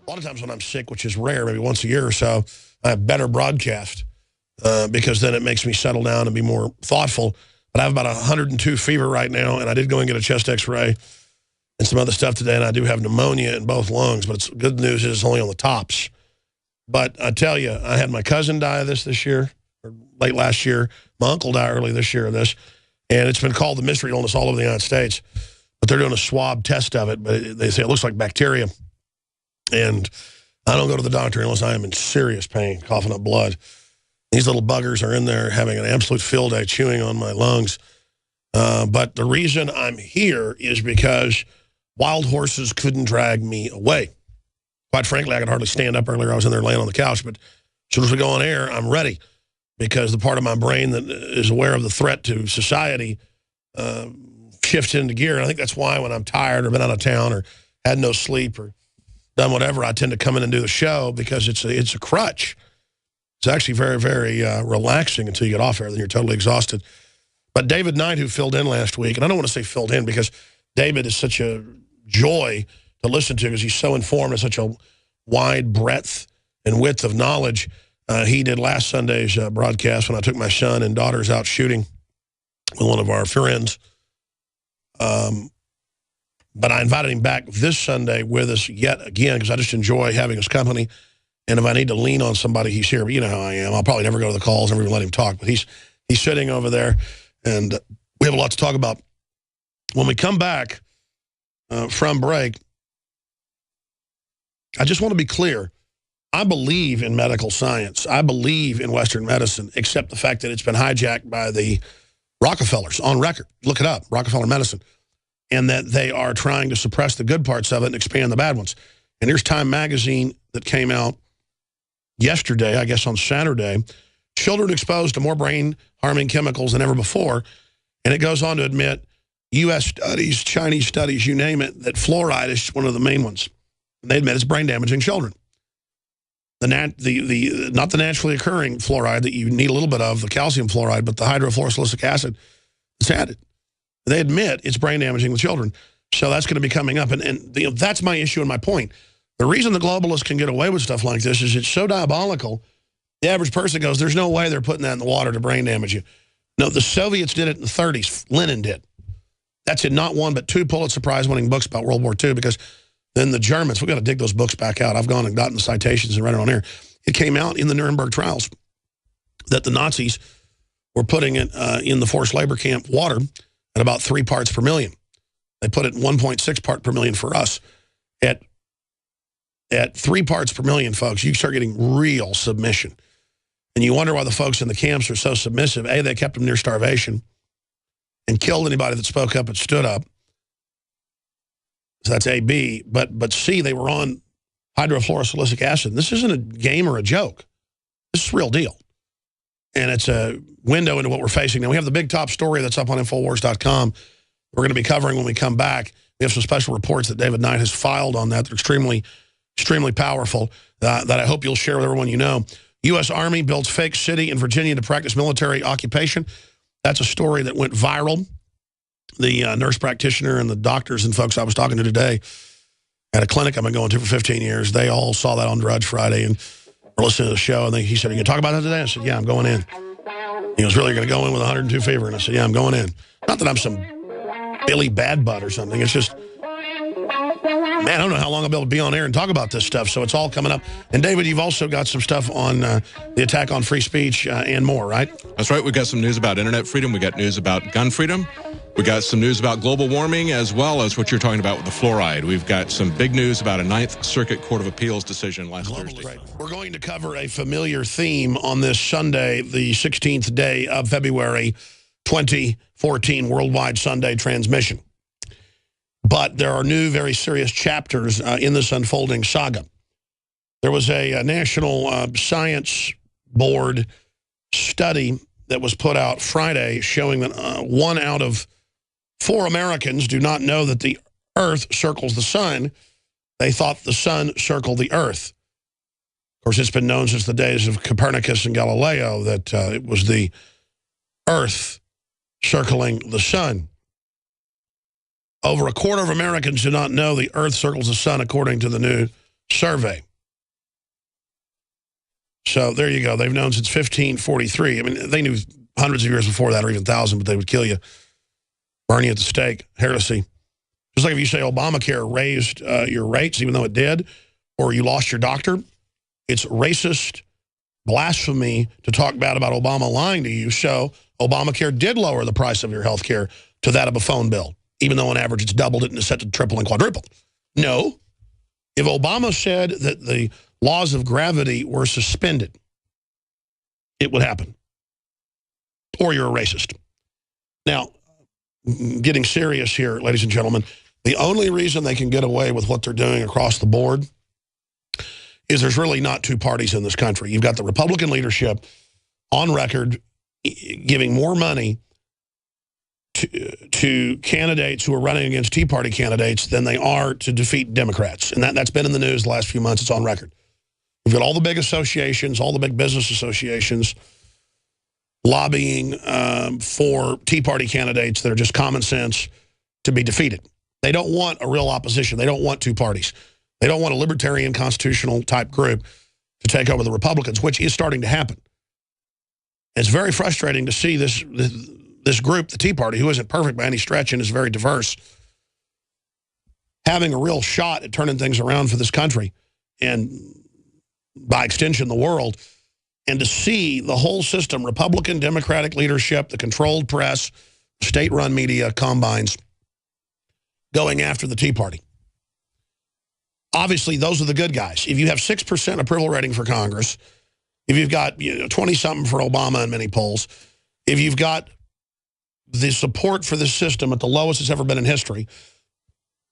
A lot of times when I'm sick, which is rare, maybe once a year or so, I have better broadcast because then it makes me settle down and be more thoughtful. But I have about 102 fever right now, and I did go and get a chest X-ray and some other stuff today, and I do have pneumonia in both lungs, but it's good news is it's only on the tops. But I tell you, I had my cousin die of this year, or late last year. My uncle died early this year of this, and it's been called the mystery illness all over the United States. But they're doing a swab test of it, but they say it looks like bacteria. And I don't go to the doctor unless I am in serious pain, coughing up blood. These little buggers are in there having an absolute field day, chewing on my lungs. But the reason I'm here is because wild horses couldn't drag me away. Quite frankly, I could hardly stand up earlier. I was in there laying on the couch. But as soon as we go on air, I'm ready because the part of my brain that is aware of the threat to society shifts into gear. And I think that's why when I'm tired or been out of town or had no sleep or done whatever, I tend to come in and do the show because it's a crutch. It's actually very, very relaxing until you get off air. Then you're totally exhausted. But David Knight, who filled in last week, and I don't want to say filled in because David is such a joy to listen to because he's so informed and such a wide breadth and width of knowledge. He did last Sunday's broadcast when I took my son and daughters out shooting with one of our friends. But I invited him back this Sunday with us yet again because I just enjoy having his company. And if I need to lean on somebody, he's here. But you know how I am. I'll probably never go to the calls, never even let him talk. But he's sitting over there, and we have a lot to talk about. When we come back from break, I just want to be clear. I believe in medical science. I believe in Western medicine, except the fact that it's been hijacked by the Rockefellers on record. Look it up, Rockefeller Medicine. And that they are trying to suppress the good parts of it and expand the bad ones. And here's Time Magazine that came out yesterday, I guess on Saturday. Children exposed to more brain-harming chemicals than ever before. And it goes on to admit U.S. studies, Chinese studies, you name it, that fluoride is one of the main ones. And they admit it's brain-damaging children. Not the naturally occurring fluoride that you need a little bit of, the calcium fluoride, but the hydrofluorosilicic acid that's added. They admit it's brain damaging with children. So that's going to be coming up. And that's my issue and my point. The reason the globalists can get away with stuff like this is it's so diabolical. The average person goes, there's no way they're putting that in the water to brain damage you. No, the Soviets did it in the 30s. Lenin did. That's in not one but two Pulitzer Prize-winning books about World War II because then the Germans, we've got to dig those books back out. I've gone and gotten the citations and read it on air. It came out in the Nuremberg trials that the Nazis were putting it in the forced labor camp water at about 3 parts per million. They put it 1.6 part per million for us. At 3 parts per million, folks, you start getting real submission. And you wonder why the folks in the camps are so submissive. A, they kept them near starvation and killed anybody that spoke up and stood up. So that's A, B. But C, they were on hydrofluorosilicic acid. This isn't a game or a joke. This is a real deal. And it's a window into what we're facing. Now, we have the big top story that's up on Infowars.com. We're going to be covering when we come back. We have some special reports that David Knight has filed on that. They're extremely, extremely powerful that I hope you'll share with everyone you know. U.S. Army builds fake city in Virginia to practice military occupation. That's a story that went viral. The nurse practitioner and the doctors and folks I was talking to today at a clinic I've been going to for 15 years, they all saw that on Drudge Friday and were listening to the show. And he said, are you going to talk about that today? I said, yeah, I'm going in. He was really going to go in with 102 fever. And I said, yeah, I'm going in. Not that I'm some Billy Bad Butt or something. It's just, man, I don't know how long I'll be able to be on air and talk about this stuff. So it's all coming up. And David, you've also got some stuff on the attack on free speech and more, right? That's right. We got some news about internet freedom. We got news about gun freedom. We got some news about global warming, as well as what you're talking about with the fluoride. We've got some big news about a Ninth Circuit Court of Appeals decision last Thursday. Right. We're going to cover a familiar theme on this Sunday, the 16th day of February 2014, worldwide Sunday transmission. But there are new, very serious chapters in this unfolding saga. There was a National Science Board study that was put out Friday showing that 1 out of 4 Americans do not know that the Earth circles the sun. They thought the sun circled the Earth. Of course, it's been known since the days of Copernicus and Galileo that it was the Earth circling the sun. Over a quarter of Americans do not know the Earth circles the sun, according to the new survey. So there you go. They've known since 1543. I mean, they knew hundreds of years before that, or even 1,000, but they would kill you, burn you at the stake, heresy. Just like if you say Obamacare raised your rates, even though it did, or you lost your doctor, it's racist blasphemy to talk bad about Obama lying to you. So Obamacare did lower the price of your health care to that of a phone bill, even though on average it's doubled it and is set to triple and quadruple. No. If Obama said that the laws of gravity were suspended, it would happen. Or you're a racist. Now, getting serious here, ladies and gentlemen, the only reason they can get away with what they're doing across the board is there's really not two parties in this country. You've got the Republican leadership on record giving more money to candidates who are running against Tea Party candidates than they are to defeat Democrats. And that's been in the news the last few months. It's on record. We've got all the big associations, all the big business associations lobbying for Tea Party candidates that are just common sense to be defeated. They don't want a real opposition. They don't want two parties. They don't want a libertarian constitutional type group to take over the Republicans, which is starting to happen. It's very frustrating to see this group, the Tea Party, who isn't perfect by any stretch and is very diverse, having a real shot at turning things around for this country and, by extension, the world. And to see the whole system, Republican, Democratic leadership, the controlled press, state-run media, combines, going after the Tea Party. Obviously, those are the good guys. If you have 6% approval rating for Congress, if you've got 20-something for Obama in many polls, if you've got the support for this system at the lowest it's ever been in history,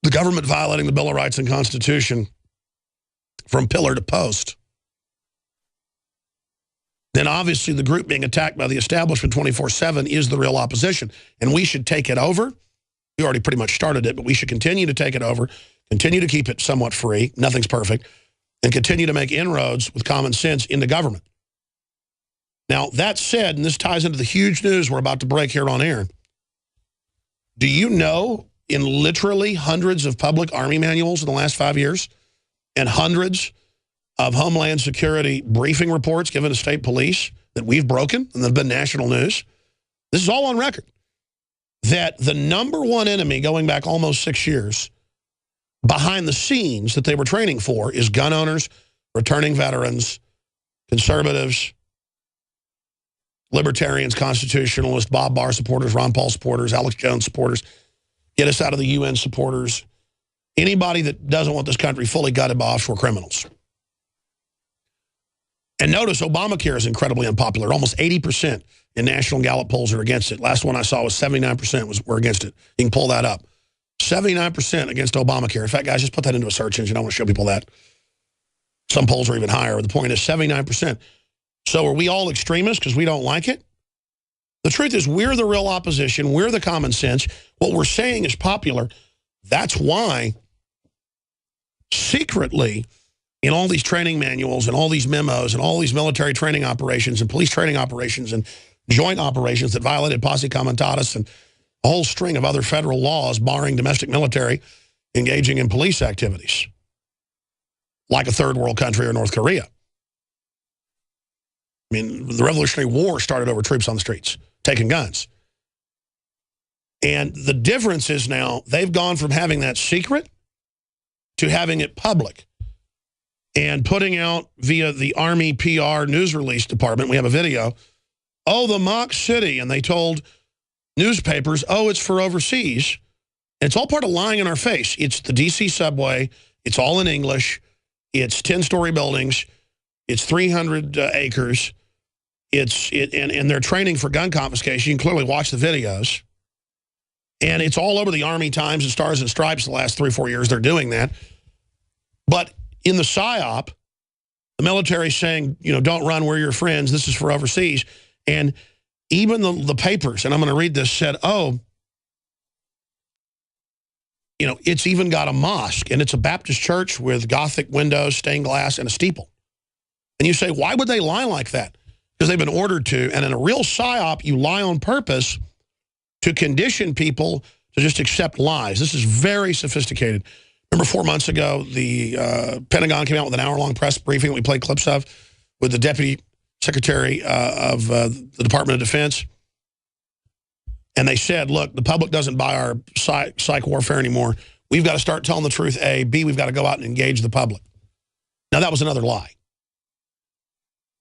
the government violating the Bill of Rights and Constitution from pillar to post, then obviously the group being attacked by the establishment 24/7 is the real opposition. And we should take it over. We already pretty much started it, but we should continue to take it over, continue to keep it somewhat free, nothing's perfect, and continue to make inroads with common sense into government. Now, that said, and this ties into the huge news we're about to break here on air, do you know in literally hundreds of public Army manuals in the last 5 years and hundreds of Homeland Security briefing reports given to state police that we've broken and that have been national news, this is all on record, that the number one enemy going back almost 6 years behind the scenes that they were training for is gun owners, returning veterans, conservatives, libertarians, constitutionalists, Bob Barr supporters, Ron Paul supporters, Alex Jones supporters, get us out of the UN supporters, anybody that doesn't want this country fully gutted by offshore criminals. And notice Obamacare is incredibly unpopular. Almost 80% in National Gallup polls are against it. Last one I saw was 79% were against it. You can pull that up. 79% against Obamacare. In fact, guys, just put that into a search engine. I want to show people that. Some polls are even higher. The point is 79%. So are we all extremists because we don't like it? The truth is we're the real opposition. We're the common sense. What we're saying is popular. That's why secretly in all these training manuals and all these memos and all these military training operations and police training operations and joint operations that violated posse comitatus and a whole string of other federal laws barring domestic military engaging in police activities, like a third world country or North Korea. I mean, the Revolutionary War started over troops on the streets, taking guns. And the difference is now they've gone from having that secret to having it public. And putting out via the Army PR news release department, we have a video, oh, the mock city. And they told newspapers, oh, it's for overseas. And it's all part of lying in our face. It's the D.C. subway. It's all in English. It's 10-story buildings. It's 300 acres. And they're training for gun confiscation. You can clearly watch the videos. And it's all over the Army Times and Stars and Stripes the last 3 or 4 years. They're doing that. But in the PSYOP, the military is saying, you know, don't run, we're your friends. This is for overseas. And even the papers, and I'm going to read this, said, oh, you know, it's even got a mosque, and it's a Baptist church with Gothic windows, stained glass, and a steeple. And you say, why would they lie like that? Because they've been ordered to. And in a real PSYOP, you lie on purpose to condition people to just accept lies. This is very sophisticated. Remember 4 months ago, the Pentagon came out with an hour-long press briefing that we played clips of with the Deputy Secretary of the Department of Defense. And they said, look, the public doesn't buy our psych warfare anymore. We've got to start telling the truth, A. B, we've got to go out and engage the public. Now, that was another lie.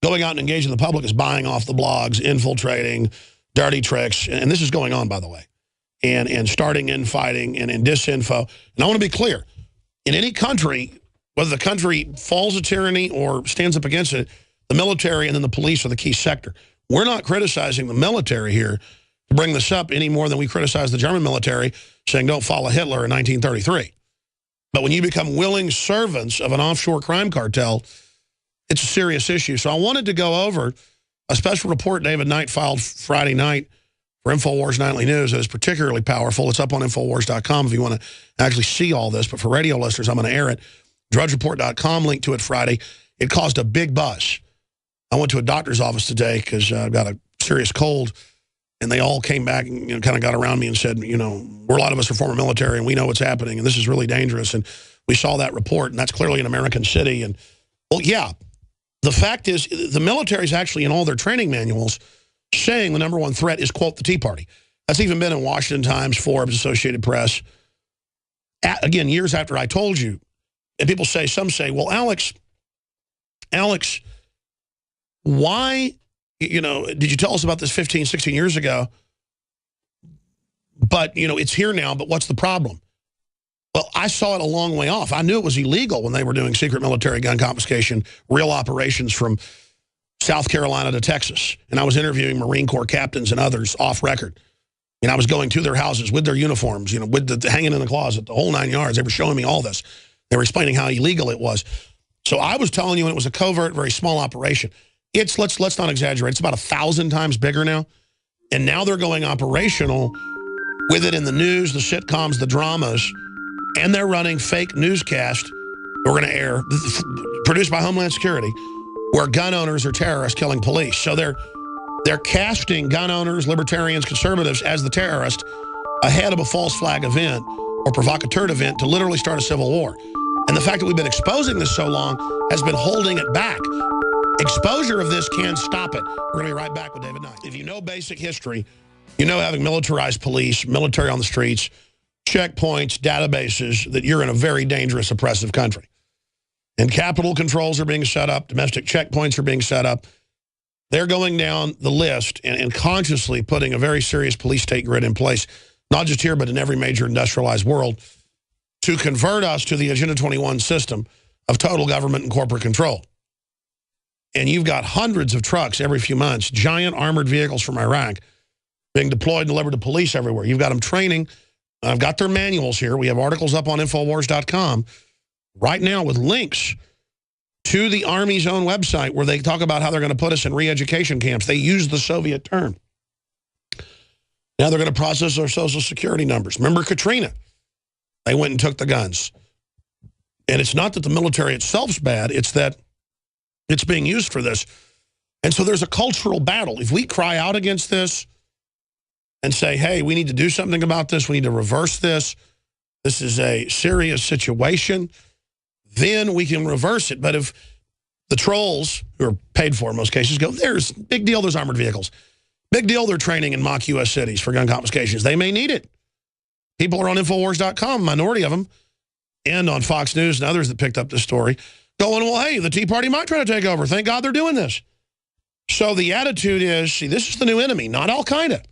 Going out and engaging the public is buying off the blogs, infiltrating, dirty tricks. And this is going on, by the way. And starting infighting and disinfo. And I want to be clear. In any country, whether the country falls to tyranny or stands up against it, the military and then the police are the key sector. We're not criticizing the military here to bring this up any more than we criticize the German military saying don't follow Hitler in 1933. But when you become willing servants of an offshore crime cartel, it's a serious issue. So I wanted to go over a special report David Knight filed Friday night for InfoWars Nightly News that is particularly powerful. It's up on Infowars.com if you want to actually see all this. But for radio listeners, I'm going to air it. DrudgeReport.com, link to it Friday. It caused a big buzz. I went to a doctor's office today because I've got a serious cold. And they all came back and kind of got around me and said, a lot of us are former military and we know what's happening. And this is really dangerous. And we saw that report. And that's clearly an American city. And, well, yeah, the fact is the military is actually in all their training manuals saying the number one threat is, quote, the Tea Party. That's even been in Washington Times, Forbes, Associated Press. Again, years after I told you. And people say, some say, well, Alex, why, did you tell us about this 15, 16 years ago? But, it's here now, but what's the problem? Well, I saw it a long way off. I knew it was illegal when they were doing secret military gun confiscation, real operations from South Carolina to Texas. And I was interviewing Marine Corps captains and others off record. And I was going to their houses with their uniforms, with the hanging in the closet, the whole 9 yards. They were showing me all this. They were explaining how illegal it was. So I was telling you, and it was a covert, very small operation. It's, let's not exaggerate, it's about 1,000 times bigger now. And now they're going operational with it in the news, the sitcoms, the dramas, and they're running fake newscasts we're going to air, produced by Homeland Security, where gun owners are terrorists killing police. So they're casting gun owners, libertarians, conservatives as the terrorist ahead of a false flag event or provocateur event to literally start a civil war. And the fact that we've been exposing this so long has been holding it back. Exposure of this can stop it. We're going to be right back with David Knight. If you know basic history, having militarized police, military on the streets, checkpoints, databases, that you're in a very dangerous, oppressive country. And capital controls are being set up. Domestic checkpoints are being set up. They're going down the list and consciously putting a very serious police state grid in place, not just here, but in every major industrialized world, to convert us to the Agenda 21 system of total government and corporate control. And you've got hundreds of trucks every few months, giant armored vehicles from Iraq being deployed and delivered to police everywhere. You've got them training. I've got their manuals here. We have articles up on Infowars.com right now with links to the Army's own website where they talk about how they're going to put us in re-education camps. They use the Soviet term. Now they're going to process our Social Security numbers. Remember Katrina? They went and took the guns. And it's not that the military itself's bad. It's that it's being used for this. And so there's a cultural battle. If we cry out against this and say, hey, we need to do something about this, we need to reverse this, this is a serious situation, then we can reverse it. But if the trolls, who are paid for in most cases, go, there's big deal, there's armored vehicles. Big deal, they're training in mock U.S. cities for gun confiscations. They may need it. People are on Infowars.com, minority of them, and on Fox News and others that picked up this story, going, well, hey, the Tea Party might try to take over. Thank God they're doing this. So the attitude is, see, this is the new enemy, not Al-Qaeda.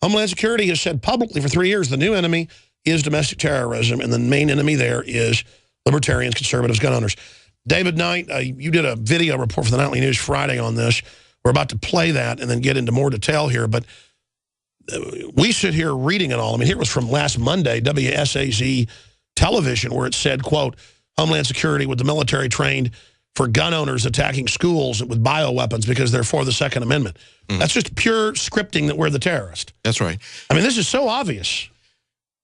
Homeland Security has said publicly for 3 years the new enemy is domestic terrorism, and the main enemy there is libertarians, conservatives, gun owners. David Knight, you did a video report for the Nightly News Friday on this. We're about to play that and then get into more detail here, but we sit here reading it all. I mean, here was from last Monday, WSAZ television, where it said, quote, Homeland Security with the military trained for gun owners attacking schools with bioweapons because they're for the Second Amendment. That's just pure scripting that we're the terrorist. That's right. I mean, this is so obvious.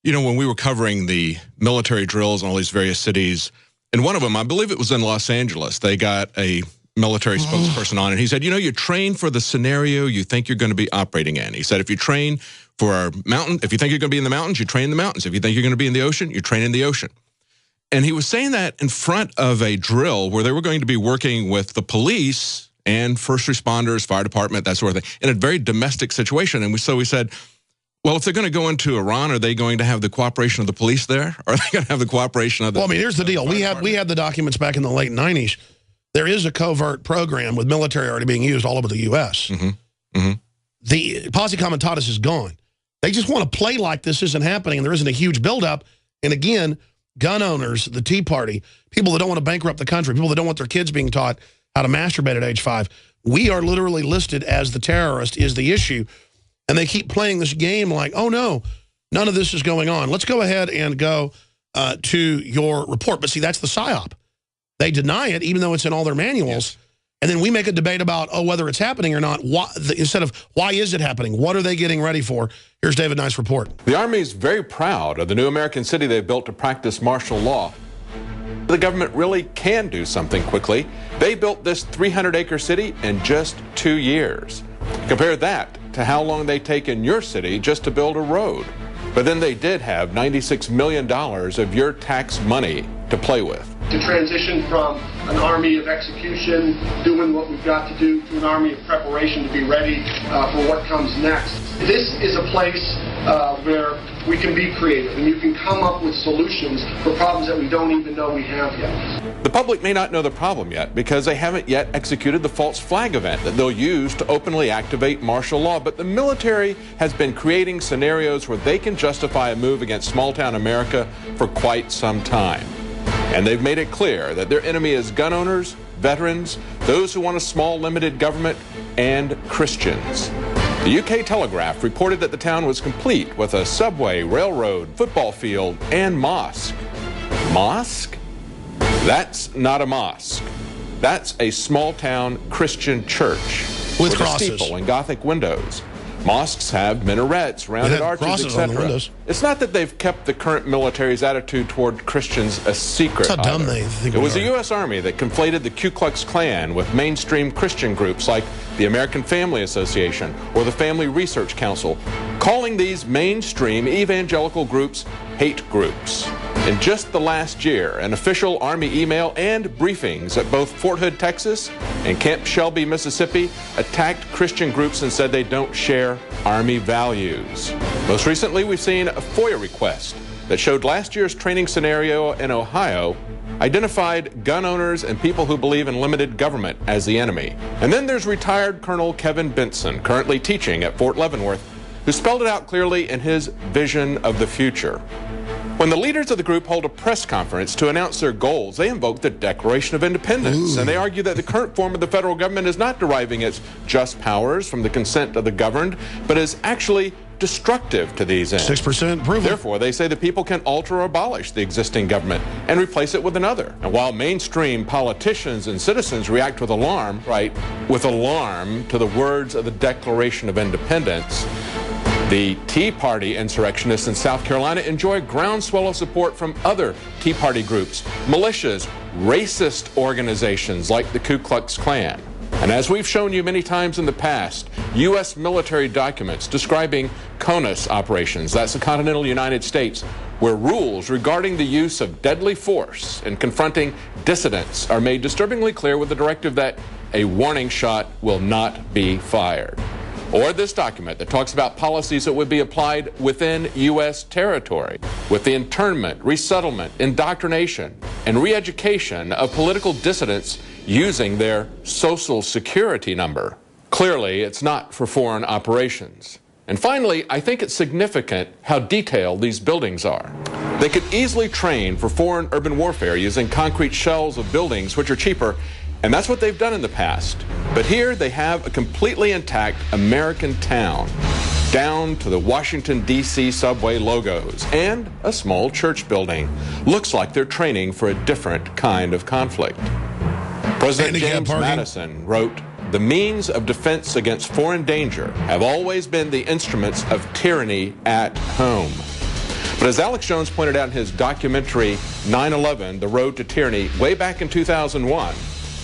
When we were covering the military drills in all these various cities, in one of them, I believe it was in Los Angeles, they got a military spokesperson on, and he said, you train for the scenario you think you're going to be operating in. He said, if you train for our mountain, if you think you're going to be in the mountains, you train in the mountains. If you think you're going to be in the ocean, you train in the ocean. And he was saying that in front of a drill where they were going to be working with the police and first responders, fire department, that sort of thing, in a very domestic situation. And so we said, well, if they're going to go into Iran, are they going to have the cooperation of the police there? Or are they going to have the cooperation of the... Well, I mean, here's the deal. We had the documents back in the late 90s. There is a covert program with military already being used all over the U.S. The Posse Comitatus is gone. They just want to play like this isn't happening and there isn't a huge buildup. And again, gun owners, the Tea Party, people that don't want to bankrupt the country, people that don't want their kids being taught how to masturbate at age 5. We are literally listed as the terrorist is the issue. And they keep playing this game like, oh, no, none of this is going on. Let's go ahead and go to your report. But see, that's the PSYOP. They deny it, even though it's in all their manuals. Yes. And then we make a debate about, oh, whether it's happening or not, instead of why is it happening? What are they getting ready for? Here's David Knight's report. The Army is very proud of the new American city they've built to practice martial law. The government really can do something quickly. They built this 300-acre city in just 2 years. Compare that to how long they take in your city just to build a road. But then they did have $96 million of your tax money to play with. To transition from an army of execution, doing what we've got to do, to an army of preparation to be ready for what comes next. This is a place where we can be creative and you can come up with solutions for problems that we don't even know we have yet. The public may not know the problem yet because they haven't yet executed the false flag event that they'll use to openly activate martial law, but the military has been creating scenarios where they can justify a move against small-town America for quite some time. And they've made it clear that their enemy is gun owners, veterans, those who want a small, limited government, and Christians. The UK Telegraph reported that the town was complete with a subway, railroad, football field, and mosque. Mosque? That's not a mosque. That's a small-town Christian church with a steeple and Gothic windows. Mosques have minarets, rounded arches, etc. It's not that they've kept the current military's attitude toward Christians a secret. That's how dumb they think. It was the U.S. Army that conflated the Ku Klux Klan with mainstream Christian groups like the American Family Association or the Family Research Council, calling these mainstream evangelical groups hate groups. In just the last year, an official Army email and briefings at both Fort Hood, Texas and Camp Shelby, Mississippi attacked Christian groups and said they don't share Army values. Most recently, we've seen a FOIA request that showed last year's training scenario in Ohio identified gun owners and people who believe in limited government as the enemy. And then there's retired Colonel Kevin Benson, currently teaching at Fort Leavenworth, who spelled it out clearly in his vision of the future. When the leaders of the group hold a press conference to announce their goals, they invoke the Declaration of Independence. And they argue that the current form of the federal government is not deriving its just powers from the consent of the governed, but is actually destructive to these ends. 6% approval. Therefore, they say the people can alter or abolish the existing government and replace it with another. And while mainstream politicians and citizens react with alarm, with alarm to the words of the Declaration of Independence, the Tea Party insurrectionists in South Carolina enjoy groundswell of support from other Tea Party groups, militias, racist organizations like the Ku Klux Klan. And as we've shown you many times in the past, U.S. military documents describing CONUS operations, that's the continental United States, where rules regarding the use of deadly force in confronting dissidents are made disturbingly clear with the directive that a warning shot will not be fired. Or this document that talks about policies that would be applied within U.S. territory with the internment, resettlement, indoctrination, and re-education of political dissidents using their social security number. Clearly, it's not for foreign operations. And finally, I think it's significant how detailed these buildings are. They could easily train for foreign urban warfare using concrete shells of buildings which are cheaper, and that's what they've done in the past. But here they have a completely intact American town, down to the Washington, D.C. subway logos, and a small church building. Looks like they're training for a different kind of conflict. President James Madison wrote, "The means of defense against foreign danger have always been the instruments of tyranny at home." But as Alex Jones pointed out in his documentary 9/11, The Road to Tyranny, way back in 2001,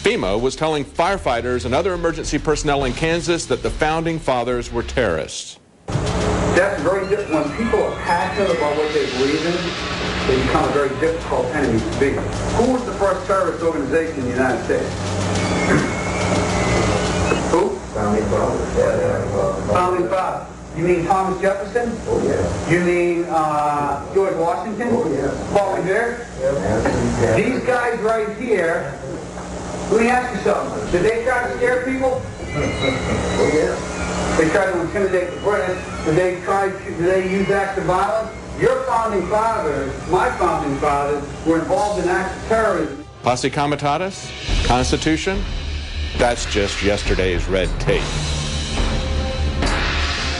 FEMA was telling firefighters and other emergency personnel in Kansas that the founding fathers were terrorists. That's very different. When people are passionate about what they believe in, they become a very difficult enemy to beat. Who was the first terrorist organization in the United States? Who? Founding Fathers. Yeah. Founding Fathers. You mean Thomas Jefferson? Oh, yeah. You mean George Washington? Oh, yeah. Paul Revere? Yeah. These guys right here, let me ask you something. Did they try to scare people? Oh, yeah. They tried to intimidate the British. Did they use acts of violence? Your founding fathers, my founding fathers, were involved in acts of terrorism. Posse Comitatus, Constitution, that's just yesterday's red tape.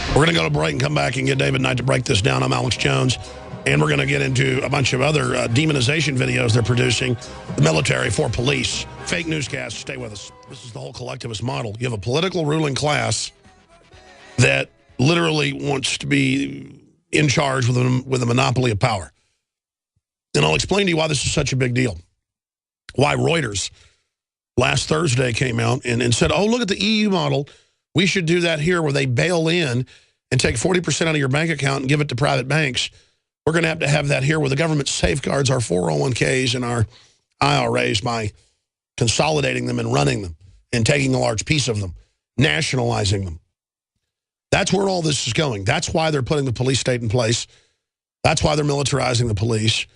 We're going to go to break and come back and get David Knight to break this down. I'm Alex Jones. And we're going to get into a bunch of other demonization videos they're producing, the military for police. Fake newscasts. Stay with us. This is the whole collectivist model. You have a political ruling class that literally wants to be in charge with a monopoly of power. And I'll explain to you why this is such a big deal. Why Reuters last Thursday came out and said, oh, look at the EU model. We should do that here where they bail in and take 40% out of your bank account and give it to private banks. We're going to have that here where the government safeguards our 401ks and our IRAs by consolidating them and running them and taking a large piece of them, nationalizing them. That's where all this is going. That's why they're putting the police state in place. That's why they're militarizing the police.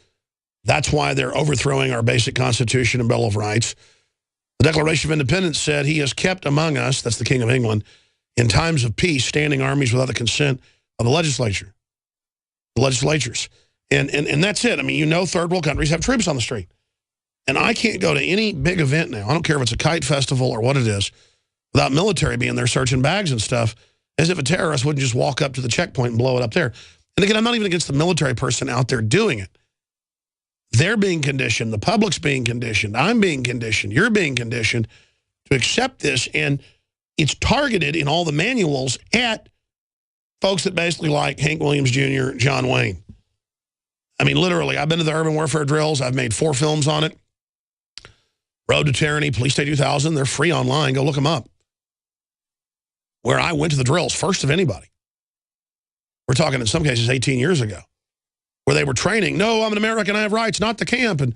That's why they're overthrowing our basic Constitution and Bill of Rights. The Declaration of Independence said he has kept among us, that's the King of England, in times of peace, standing armies without the consent of the legislature. The legislatures. And that's it. I mean, you know third world countries have troops on the street. And I can't go to any big event now, I don't care if it's a kite festival or what it is, without military being there searching bags and stuff, as if a terrorist wouldn't just walk up to the checkpoint and blow it up there. And again, I'm not even against the military person out there doing it. They're being conditioned. The public's being conditioned. I'm being conditioned. You're being conditioned to accept this. And it's targeted in all the manuals at folks that basically like Hank Williams Jr., John Wayne. I mean, literally, I've been to the urban warfare drills. I've made 4 films on it. Road to Tyranny, Police State 2000. They're free online. Go look them up. Where I went to the drills first of anybody. We're talking in some cases 18 years ago. Where they were training, no, I'm an American, I have rights, not the camp, and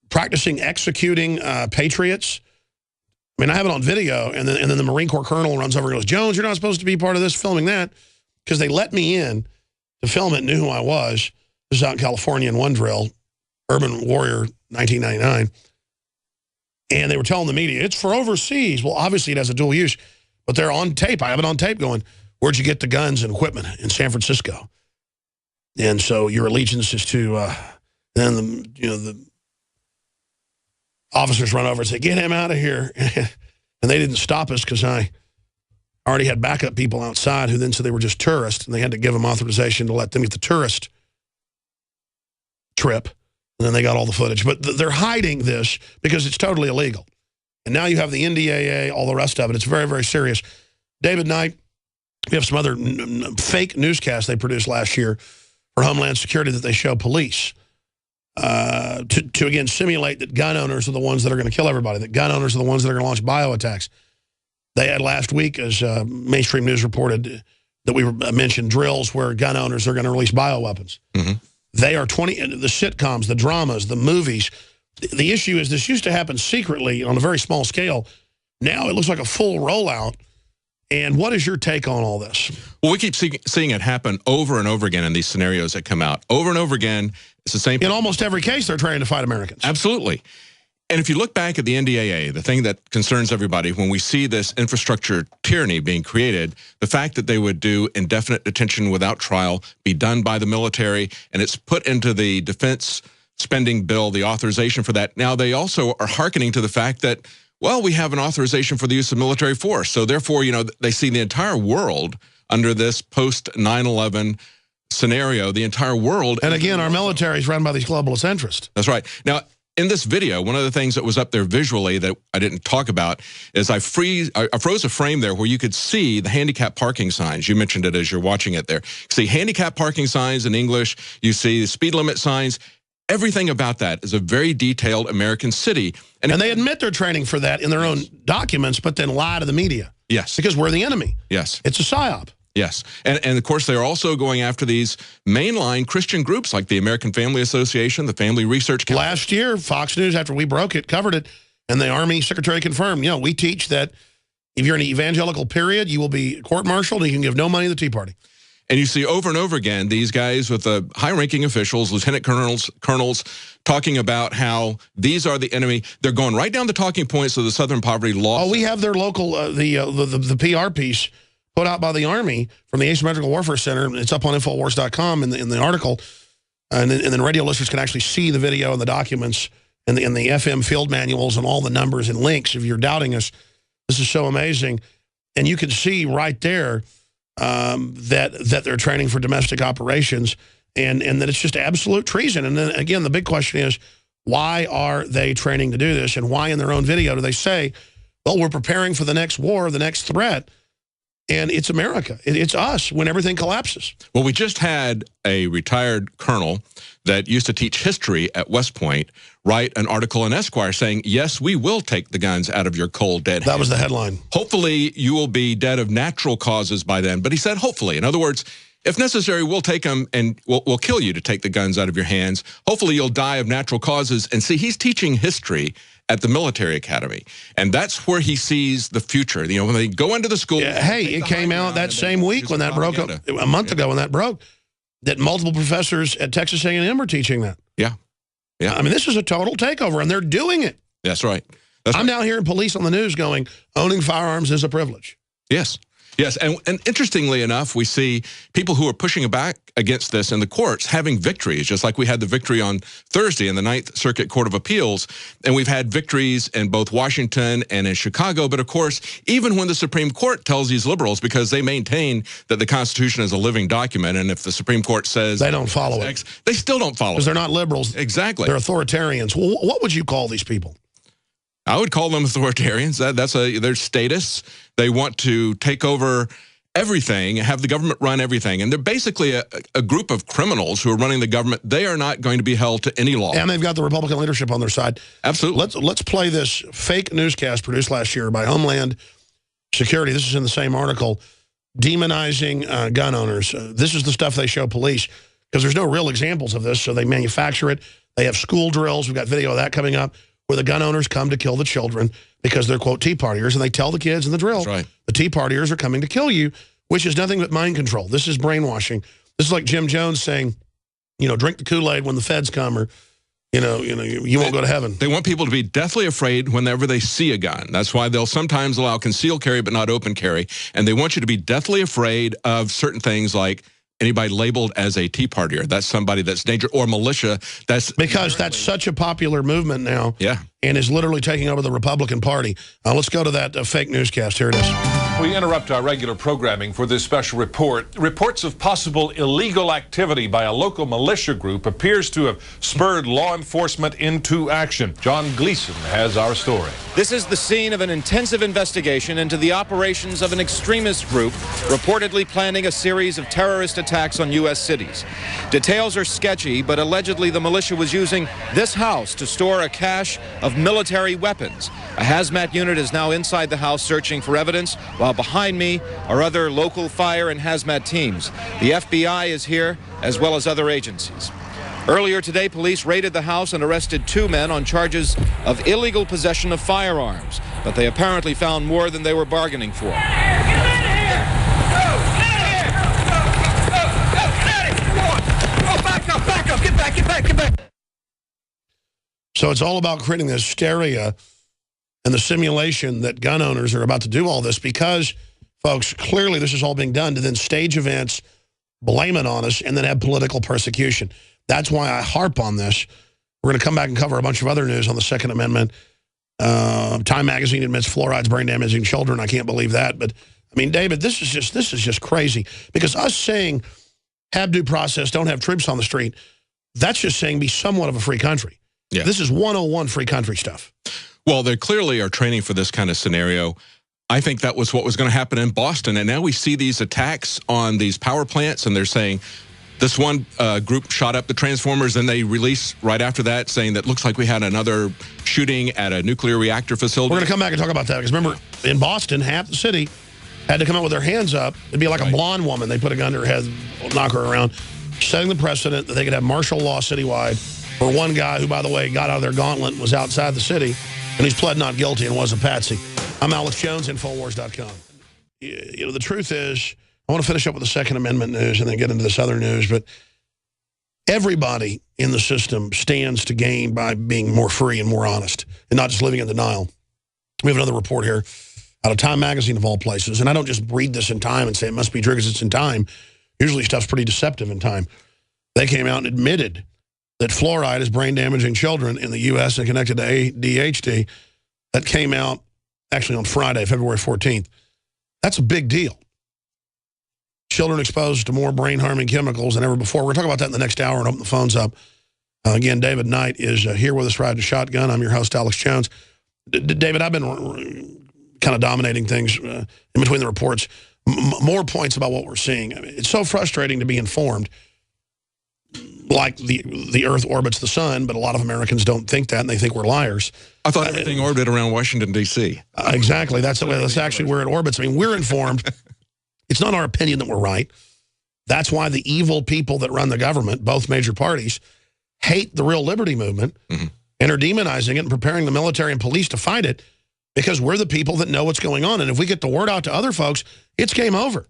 practicing executing patriots. I mean, I have it on video, and then the Marine Corps colonel runs over and goes, Jones, you're not supposed to be part of this, filming that, because they let me in to film it, knew who I was. This is out in California in one drill, Urban Warrior 1999, and they were telling the media, it's for overseas. Well, obviously it has a dual use, but they're on tape. I have it on tape going, where'd you get the guns and equipment? In San Francisco. And so your allegiance is to, then the officers run over and say, get him out of here. And they didn't stop us because I already had backup people outside who then said they were just tourists, and they had to give them authorization to let them get the tourist trip. And then they got all the footage. But they're hiding this because it's totally illegal. And now you have the NDAA, all the rest of it. It's very, very serious. David Knight, we have some other fake newscasts they produced last year for Homeland Security that they show police to again, simulate that gun owners are the ones that are going to kill everybody, that gun owners are the ones that are going to launch bio-attacks. They had last week, as mainstream news reported, that we mentioned drills where gun owners are going to release bioweapons. Mm-hmm. They are the sitcoms, the dramas, the movies. The issue is this used to happen secretly on a very small scale. Now it looks like a full rollout. And what is your take on all this? Well, we keep seeing it happen over and over again in these scenarios that come out. Over and over again, it's the same. In almost every case, they're trying to fight Americans. Absolutely. And if you look back at the NDAA, the thing that concerns everybody, when we see this infrastructure tyranny being created, the fact that they would do indefinite detention without trial, be done by the military, and it's put into the defense spending bill, the authorization for that. Now, they also are hearkening to the fact that, well, we have an authorization for the use of military force. So therefore, you know, they see the entire world under this post 9/11 scenario, the entire world. And again, our military is run by these globalist interests. That's right. Now, in this video, one of the things that was up there visually that I didn't talk about is I froze a frame there where you could see the handicap parking signs. You mentioned it as you're watching it there. You see handicap parking signs in English. You see the speed limit signs. Everything about that is a very detailed American city. And they admit they're training for that in their own documents, but then lie to the media. Yes. Because we're the enemy. Yes. It's a PSYOP. Yes. And of course, they're also going after these mainline Christian groups like the American Family Association, the Family Research Council. Last year, Fox News, after we broke it, covered it, and the Army Secretary confirmed, we teach that if you're in an evangelical period, you will be court-martialed and you can give no money to the Tea Party. And you see over and over again these guys with the high-ranking officials, lieutenant colonels, talking about how these are the enemy. They're going right down the talking points of the Southern Poverty Law. Oh, we have their local, the PR piece put out by the Army from the Asymmetrical Warfare Center. It's up on Infowars.com in the article. And then radio listeners can actually see the video and the documents and the FM field manuals and all the numbers and links. If you're doubting us, this is so amazing. And you can see right there that they're training for domestic operations and that it's just absolute treason. And then, again, the big question is, why are they training to do this? And why in their own video do they say, well, we're preparing for the next war, the next threat, and it's America. It's us when everything collapses. Well, we just had a retired colonel that used to teach history at West Point write an article in Esquire saying, yes, we will take the guns out of your cold, dead hands. That was the headline. Hopefully, you will be dead of natural causes by then. But he said, hopefully. In other words, if necessary, we'll take them and we'll kill you to take the guns out of your hands. Hopefully, you'll die of natural causes. And see, he's teaching history at the military academy. And that's where he sees the future. When they go into the school. Yeah, hey, it came out that same week when that broke, a month ago when that broke, that multiple professors at Texas A&M are teaching that. Yeah. Yeah. I mean, this is a total takeover, and they're doing it. That's right. I'm now hearing police on the news going, owning firearms is a privilege. Yes. Yes, and interestingly enough, we see people who are pushing back against this in the courts having victories, just like we had the victory on Thursday in the Ninth Circuit Court of Appeals, and we've had victories in both Washington and in Chicago. But of course, even when the Supreme Court tells these liberals, because they maintain that the Constitution is a living document, and if the Supreme Court says they don't follow it, they still don't follow it. Because they're not liberals. Exactly. They're authoritarians. Well, what would you call these people? I would call them authoritarians. That's their status. They want to take over everything, have the government run everything. And they're basically a group of criminals who are running the government. They are not going to be held to any law. And they've got the Republican leadership on their side. Absolutely. Let's play this fake newscast produced last year by Homeland Security. This is in the same article, demonizing gun owners. This is the stuff they show police, because there's no real examples of this, so they manufacture it. They have school drills. We've got video of that coming up, where the gun owners come to kill the children because they're, quote, Tea Partiers, and they tell the kids in the drill, right, the Tea Partiers are coming to kill you, which is nothing but mind control. This is brainwashing. This is like Jim Jones saying, drink the Kool-Aid when the feds come, or, you won't go to heaven. They want people to be deathly afraid whenever they see a gun. That's why they'll sometimes allow concealed carry but not open carry, and they want you to be deathly afraid of certain things like anybody labeled as a Tea Partier. That's somebody that's dangerous, or militia. That's because that's such a popular movement now. Yeah. And is literally taking over the Republican Party. Let's go to that fake newscast. Here it is. We interrupt our regular programming for this special report. Reports of possible illegal activity by a local militia group appears to have spurred law enforcement into action. John Gleason has our story. This is the scene of an intensive investigation into the operations of an extremist group reportedly planning a series of terrorist attacks on U.S. cities. Details are sketchy, but allegedly the militia was using this house to store a cache of military weapons. A hazmat unit is now inside the house searching for evidence, while behind me are other local fire and hazmat teams. The FBI is here, as well as other agencies. Earlier today, police raided the house and arrested 2 men on charges of illegal possession of firearms, but they apparently found more than they were bargaining for. Get back. So it's all about creating this hysteria and the simulation that gun owners are about to do all this, because, folks, clearly this is all being done to then stage events, blame it on us, and then have political persecution. That's why I harp on this. We're going to come back and cover a bunch of other news on the Second Amendment. Time Magazine admits fluoride's brain damaging children. I can't believe that. But, I mean, David, this is just crazy. Because us saying have due process, don't have troops on the street, that's just saying be somewhat of a free country. Yeah. This is 101 free country stuff. Well, they clearly are training for this kind of scenario. I think that was what was going to happen in Boston. And now we see these attacks on these power plants, and they're saying this one group shot up the transformers, and they release right after that saying that looks like we had another shooting at a nuclear reactor facility. We're going to come back and talk about that, because remember, in Boston, half the city had to come out with their hands up. It'd be like a blonde woman. They put a gun to her head, knock her around, setting the precedent that they could have martial law citywide for one guy who, by the way, got out of their gauntlet and was outside the city, and he's pled not guilty and was a patsy. I'm Alex Jones, Infowars.com. You know, the truth is, I want to finish up with the Second Amendment news and then get into this other news, but everybody in the system stands to gain by being more free and more honest and not just living in denial. We have another report here out of Time Magazine, of all places, and I don't just read this in Time and say it must be true because it's in Time. Usually stuff's pretty deceptive in Time. They came out and admitted that fluoride is brain-damaging children in the U.S. and connected to ADHD. That came out actually on Friday, February 14th. That's a big deal. Children exposed to more brain-harming chemicals than ever before. We're going to talk about that in the next hour and open the phones up. Again, David Knight is here with us riding shotgun. I'm your host, Alex Jones. David, I've been kind of dominating things in between the reports. More points about what we're seeing. I mean, it's so frustrating to be informed. Like the Earth orbits the sun, but a lot of Americans don't think that, and they think we're liars. I thought everything orbited around Washington, D.C. Exactly. That's actually where it orbits. I mean, we're informed. It's not our opinion that we're right. That's why the evil people that run the government, both major parties, hate the real liberty movement and are demonizing it and preparing the military and police to fight it because we're the people that know what's going on. And if we get the word out to other folks, it's game over.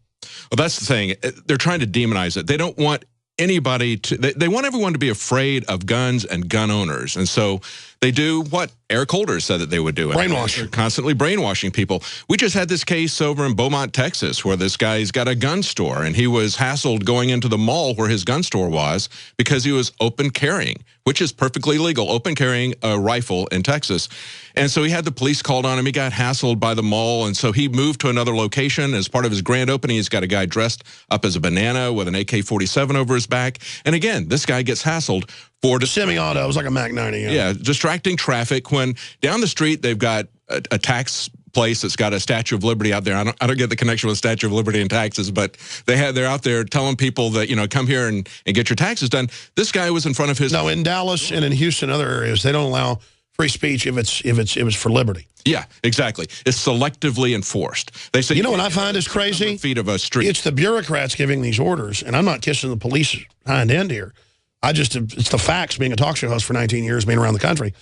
Well, that's the thing. They're trying to demonize it. They don't want anybody to, they want everyone to be afraid of guns and gun owners. And so they do what Eric Holder said that they would do. Brainwash. They're constantly brainwashing people. We just had this case over in Beaumont, Texas, where this guy's got a gun store, and he was hassled going into the mall where his gun store was because he was open carrying, which is perfectly legal, open carrying a rifle in Texas. And so he had the police called on him. He got hassled by the mall, and so he moved to another location. As part of his grand opening, he's got a guy dressed up as a banana with an AK-47 over his back. And again, this guy gets hassled for semi-auto. It was like a Mac 90. Yeah, distracting traffic when down the street they've got a tax place that's got a Statue of Liberty out there. I don't get the connection with Statue of Liberty and taxes, but they're out there telling people that, you know, come here and get your taxes done. This guy was in front of his... No, in Dallas and in Houston, other areas, they don't allow free speech if it's for liberty. Yeah, exactly. It's selectively enforced. They say, you know what I find is crazy? Feet of a street. It's the bureaucrats giving these orders, and I'm not kissing the police hind end here. It's the facts, being a talk show host for 19 years, being around the country.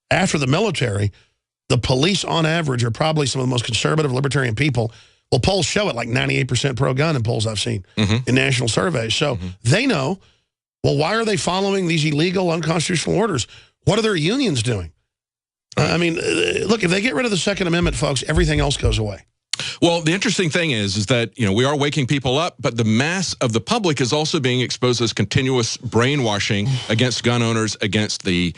After the military, the police on average are probably some of the most conservative libertarian people. Well, polls show it, like 98% pro-gun in polls I've seen in national surveys. So they know, well, why are they following these illegal, unconstitutional orders? What are their unions doing? I mean, look, if they get rid of the Second Amendment, folks, everything else goes away. Well, the interesting thing is that, you know, we are waking people up, but the mass of the public is also being exposed as continuous brainwashing against gun owners, against the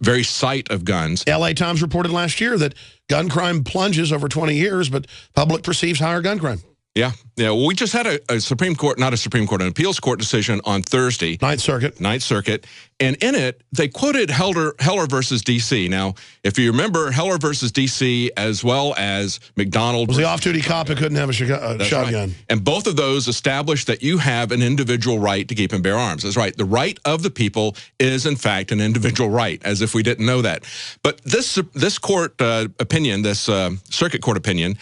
very sight of guns. LA Times reported last year that gun crime plunges over 20 years, but public perceives higher gun crime. Yeah. Well, we just had a Supreme Court, not a Supreme Court, an appeals court decision on Thursday. Ninth Circuit. And in it, they quoted Heller versus D.C. Now, if you remember, Heller versus D.C. as well as McDonald. Was the off-duty cop who couldn't have a shotgun. Right. And both of those established that you have an individual right to keep and bear arms. That's right. The right of the people is, in fact, an individual right, as if we didn't know that. But this court opinion, this circuit court opinion,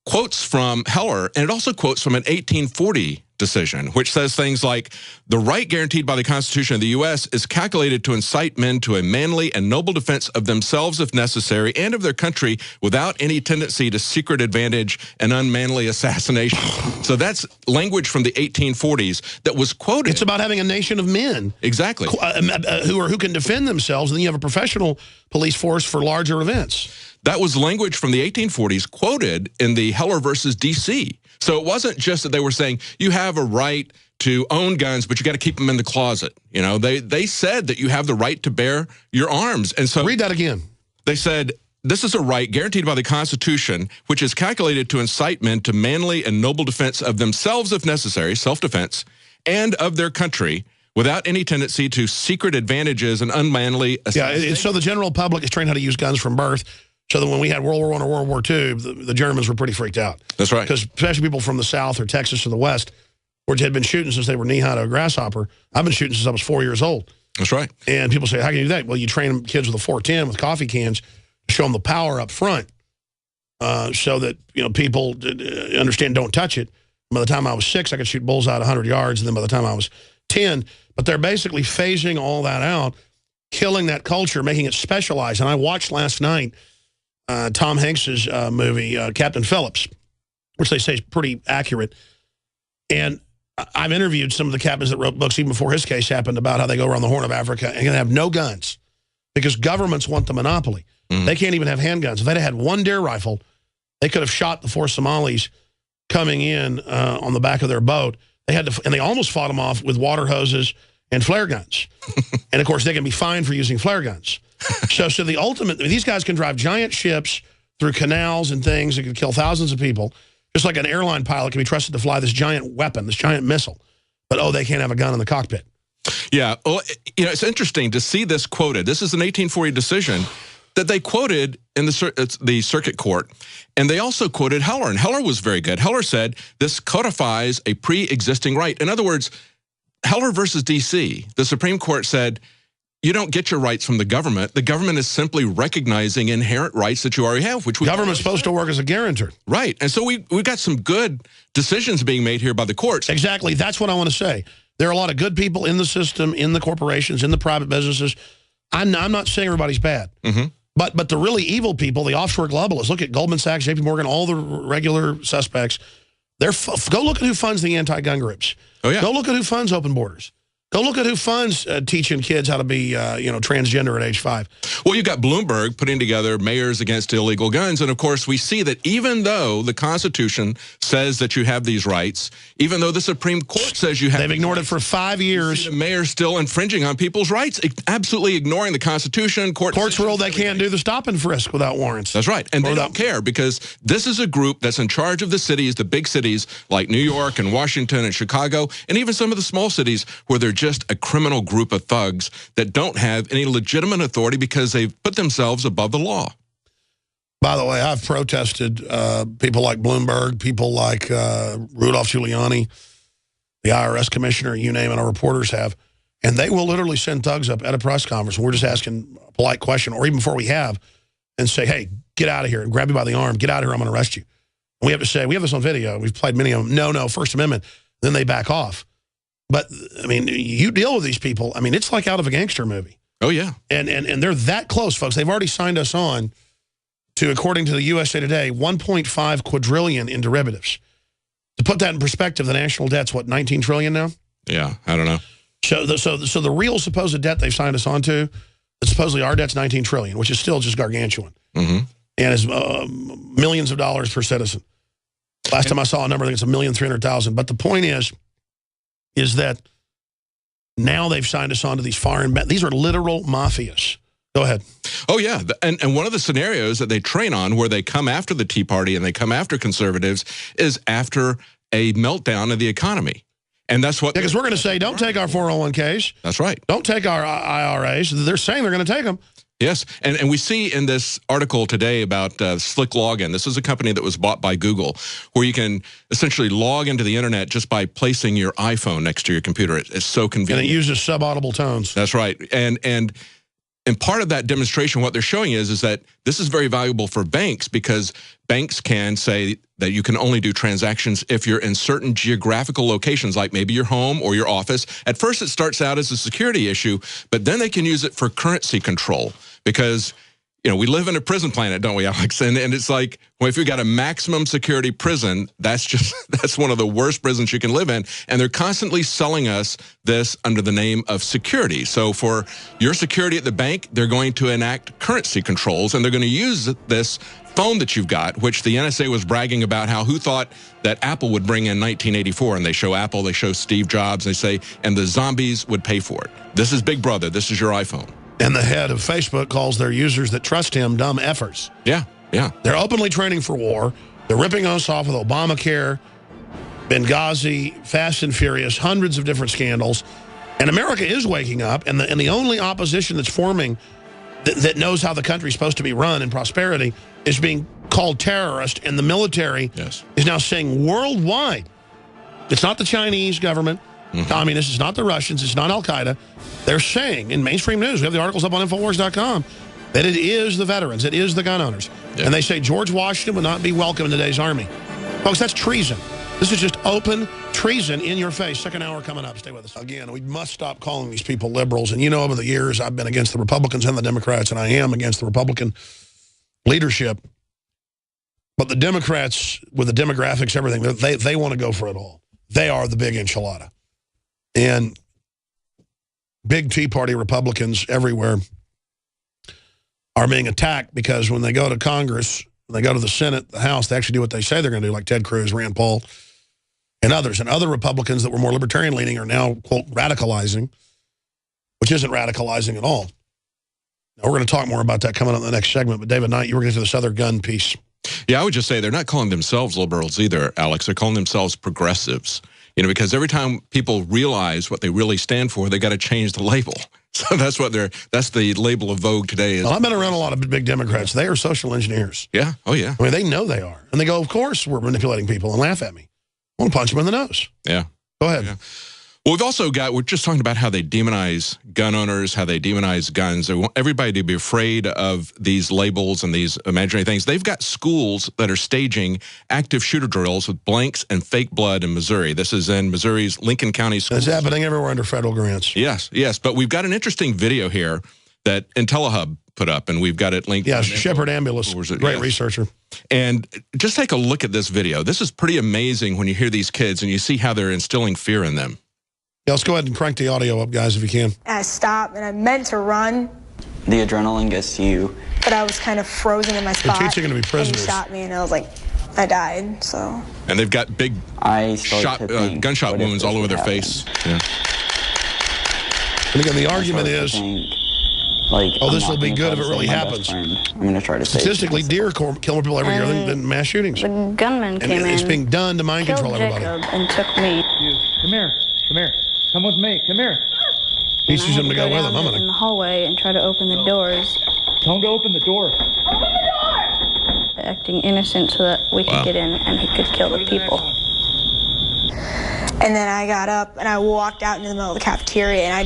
quotes from Heller, and it also quotes from an 1840 decision, which says things like, the right guaranteed by the Constitution of the U.S. is calculated to incite men to a manly and noble defense of themselves if necessary and of their country without any tendency to secret advantage and unmanly assassination. So that's language from the 1840s that was quoted. It's about having a nation of men. Exactly. Who can defend themselves, and then you have a professional police force for larger events. That was language from the 1840s quoted in the Heller versus D.C. So it wasn't just that they were saying you have a right to own guns, but you got to keep them in the closet. You know, they said that you have the right to bear your arms. And so read that again. They said, this is a right guaranteed by the Constitution, which is calculated to incite men to manly and noble defense of themselves if necessary, self-defense, and of their country, without any tendency to secret advantages and unmanly assassination. Yeah, so the general public is trained how to use guns from birth. So that when we had World War I or World War II, the Germans were pretty freaked out. That's right. Because especially people from the South or Texas or the West, which had been shooting since they were knee-high to a grasshopper. I've been shooting since I was 4 years old. That's right. And people say, how can you do that? Well, you train kids with a .410 with coffee cans to show them the power up front. so that people understand don't touch it. By the time I was 6, I could shoot bullseye at 100 yards, and then by the time I was 10, but they're basically phasing all that out, killing that culture, making it specialized. And I watched last night Tom Hanks's movie, Captain Phillips, which they say is pretty accurate. And I've interviewed some of the captains that wrote books even before his case happened about how they go around the Horn of Africa and have no guns because governments want the monopoly. They can't even have handguns. If they'd had one deer rifle, they could have shot the 4 Somalis coming in on the back of their boat. They had to, and they almost fought them off with water hoses and flare guns. And, of course, they can be fined for using flare guns. So the ultimate, these guys can drive giant ships through canals and things that could kill thousands of people, just like an airline pilot can be trusted to fly this giant weapon, this giant missile. But, oh, they can't have a gun in the cockpit. Yeah. Well, it's interesting to see this quoted. This is an 1840 decision that they quoted in the circuit court. And they also quoted Heller. And Heller was very good. Heller said, this codifies a pre-existing right. In other words, Heller versus D.C., the Supreme Court said, you don't get your rights from the government. The government is simply recognizing inherent rights that you already have, which government's supposed to work as a guarantor. Right. And so we've got some good decisions being made here by the courts. Exactly. That's what I want to say. There are a lot of good people in the system, in the corporations, in the private businesses. I'm not saying everybody's bad. But the really evil people, the offshore globalists, look at Goldman Sachs, JP Morgan, all the regular suspects. Go look at who funds the anti-gun groups. Oh, yeah. Go look at who funds open borders. Go look at who funds teaching kids how to be, transgender at age 5. Well, you've got Bloomberg putting together mayors against illegal guns. And, of course, we see that even though the Constitution says that you have these rights, even though the Supreme Court says you have they've ignored it for 5 years. The mayor's still infringing on people's rights, absolutely ignoring the Constitution. Courts ruled they can't do the stop and frisk without warrants. That's right. And they don't care because this is a group that's in charge of the cities, the big cities like New York and Washington and Chicago, and even some of the small cities where they're just a criminal group of thugs that don't have any legitimate authority because they've put themselves above the law. By the way, I've protested people like Bloomberg, people like Rudolph Giuliani, the IRS commissioner, you name it, our reporters have. And they will literally send thugs up at a press conference. And we're just asking a polite question, or even before we have, and say, hey, get out of here, and grab you by the arm, get out of here, I'm going to arrest you. And we have to say, we have this on video, we've played many of them, no, First Amendment. Then they back off. But, I mean, you deal with these people. I mean, it's like out of a gangster movie. Oh, yeah. And they're that close, folks. They've already signed us on to, according to the USA Today, 1.5 quadrillion in derivatives. To put that in perspective, the national debt's, what, 19 trillion now? Yeah, I don't know. So the real supposed debt they've signed us on to, supposedly our debt's 19 trillion, which is still just gargantuan. And is millions of dollars per citizen. Last time I saw a number, I think it's 1,300,000. But the point is that now they've signed us on to these foreign... These are literal mafias. Go ahead. Oh, yeah. And one of the scenarios that they train on where they come after the Tea Party and they come after conservatives is after a meltdown of the economy. And that's what... Because we're going to say, don't take our 401ks. That's right. Don't take our IRAs. They're saying they're going to take them. Yes, and we see in this article today about Slick Login, this is a company that was bought by Google, where you can essentially log into the internet just by placing your iPhone next to your computer. It's so convenient. And it uses subaudible tones. That's right. And part of that demonstration, what they're showing is that this is very valuable for banks because banks can say that you can only do transactions if you're in certain geographical locations, like maybe your home or your office. At first, it starts out as a security issue, but then they can use it for currency control because, you know, we live in a prison planet, don't we, Alex? And it's like, well, if you've got a maximum security prison, that's one of the worst prisons you can live in. And they're constantly selling us this under the name of security. So for your security at the bank, they're going to enact currency controls, and they're going to use this phone that you've got, which the NSA was bragging about who thought that Apple would bring in 1984. And they show Apple, they show Steve Jobs, they say, and the zombies would pay for it. This is Big Brother. This is your iPhone. And the head of Facebook calls their users that trust him dumb effers. Yeah, yeah. They're openly training for war. They're ripping us off with Obamacare, Benghazi, Fast and Furious, hundreds of different scandals. And America is waking up, and the only opposition that's forming that knows how the country's supposed to be run in prosperity is being called terrorist, and the military is now saying worldwide, it's not the Chinese government, communists, it's not the Russians, it's not Al-Qaeda. They're saying in mainstream news, we have the articles up on Infowars.com, that it is the veterans, it is the gun owners. Yeah. And they say George Washington would not be welcome in today's Army. Folks, that's treason. This is just open treason in your face. Second hour coming up. Stay with us. Again, we must stop calling these people liberals. And you know, over the years, I've been against the Republicans and the Democrats, and I am against the Republican leadership. But the Democrats, with the demographics, everything, they want to go for it all. They are the big enchilada. And big Tea Party Republicans everywhere are being attacked because when they go to Congress, when they go to the Senate, the House, they actually do what they say they're going to do, like Ted Cruz, Rand Paul, and others. And other Republicans that were more libertarian-leaning are now, quote, radicalizing, which isn't radicalizing at all. Now, we're going to talk more about that coming up in the next segment. But David Knight, you were going to do this other gun piece. Yeah, I would just say they're not calling themselves liberals either, Alex. They're calling themselves progressives. You know, because every time people realize what they really stand for, they got to change the label. So that's the label of Vogue today. Well, I've been around a lot of big Democrats. They are social engineers. Yeah. Oh, yeah. I mean, they know they are. And they go, of course, we're manipulating people, and laugh at me. I want to punch them in the nose. Yeah. Go ahead. Yeah. Well, we're just talking about how they demonize gun owners, how they demonize guns. They want everybody to be afraid of these labels and these imaginary things. They've got schools that are staging active shooter drills with blanks and fake blood in Missouri. This is in Missouri's Lincoln County Schools. It's happening everywhere under federal grants. Yes, yes. But we've got an interesting video here that IntelliHub put up, and we've got it linked. Yeah, Shepard Ambulance, great researcher. And just take a look at this video. This is pretty amazing when you hear these kids and you see how they're instilling fear in them. Yeah, let's go ahead and crank the audio up, guys, if you can. I stopped, and I meant to run. The adrenaline gets to you. But I was kind of frozen in my spot. Your teeth are going to be prisoners. And he shot me, and I was like, I died, so. And they've got big gunshot wounds all over their face. Yeah. And again, the argument is, oh, this will be good if it really happens. I'm going to try to save statistically, deer kill more people every year than mass shootings. The gunman came in. It's being done to mind control everybody. And took me. Come here. Come here. Come with me. Come here. He sees him to go with him. In the hallway and try to open the doors. Tell him to open the door. Open the door! Acting innocent so that we could get in and he could kill the people. And then I got up and I walked out into the middle of the cafeteria and I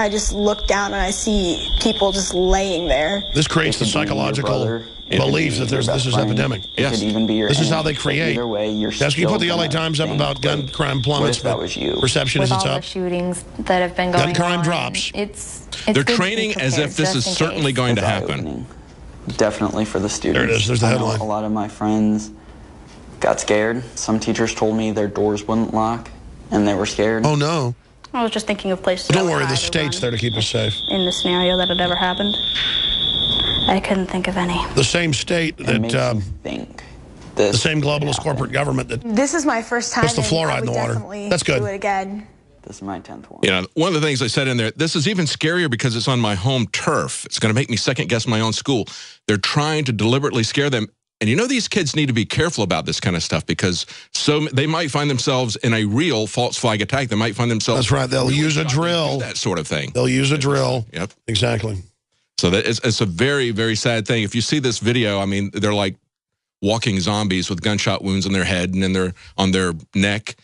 just looked down and I see people just laying there. This creates the psychological belief that this is epidemic. Yes. This is how they create. Either way, you're Yes, you put the LA Times up about gun crime plummets, but perception is it's up. With all the shootings that have been going on. Gun crime drops. They're training as if this is certainly going to happen. Definitely for the students. There it is. There's the headline. A lot of my friends got scared. Some teachers told me their doors wouldn't lock, and they were scared. Oh, no. I was just thinking of places. But don't worry, the state's there to keep us safe. In the scenario that had ever happened, I couldn't think of any. The same state that, the same globalist corporate government that. This is my first time. Puts the fluoride in the water. That's good. Do it again. This is my 10th one. You know, one of the things I said in there, this is even scarier because it's on my home turf. It's going to make me second guess my own school. They're trying to deliberately scare them. And you know, these kids need to be careful about this kind of stuff because they might find themselves in a real false flag attack. They might find themselves. That's right. They'll use a drill. That sort of thing. They'll use a drill. Yep. Exactly. So it's a very, very sad thing. If you see this video, I mean, they're like walking zombies with gunshot wounds on their head and on their neck.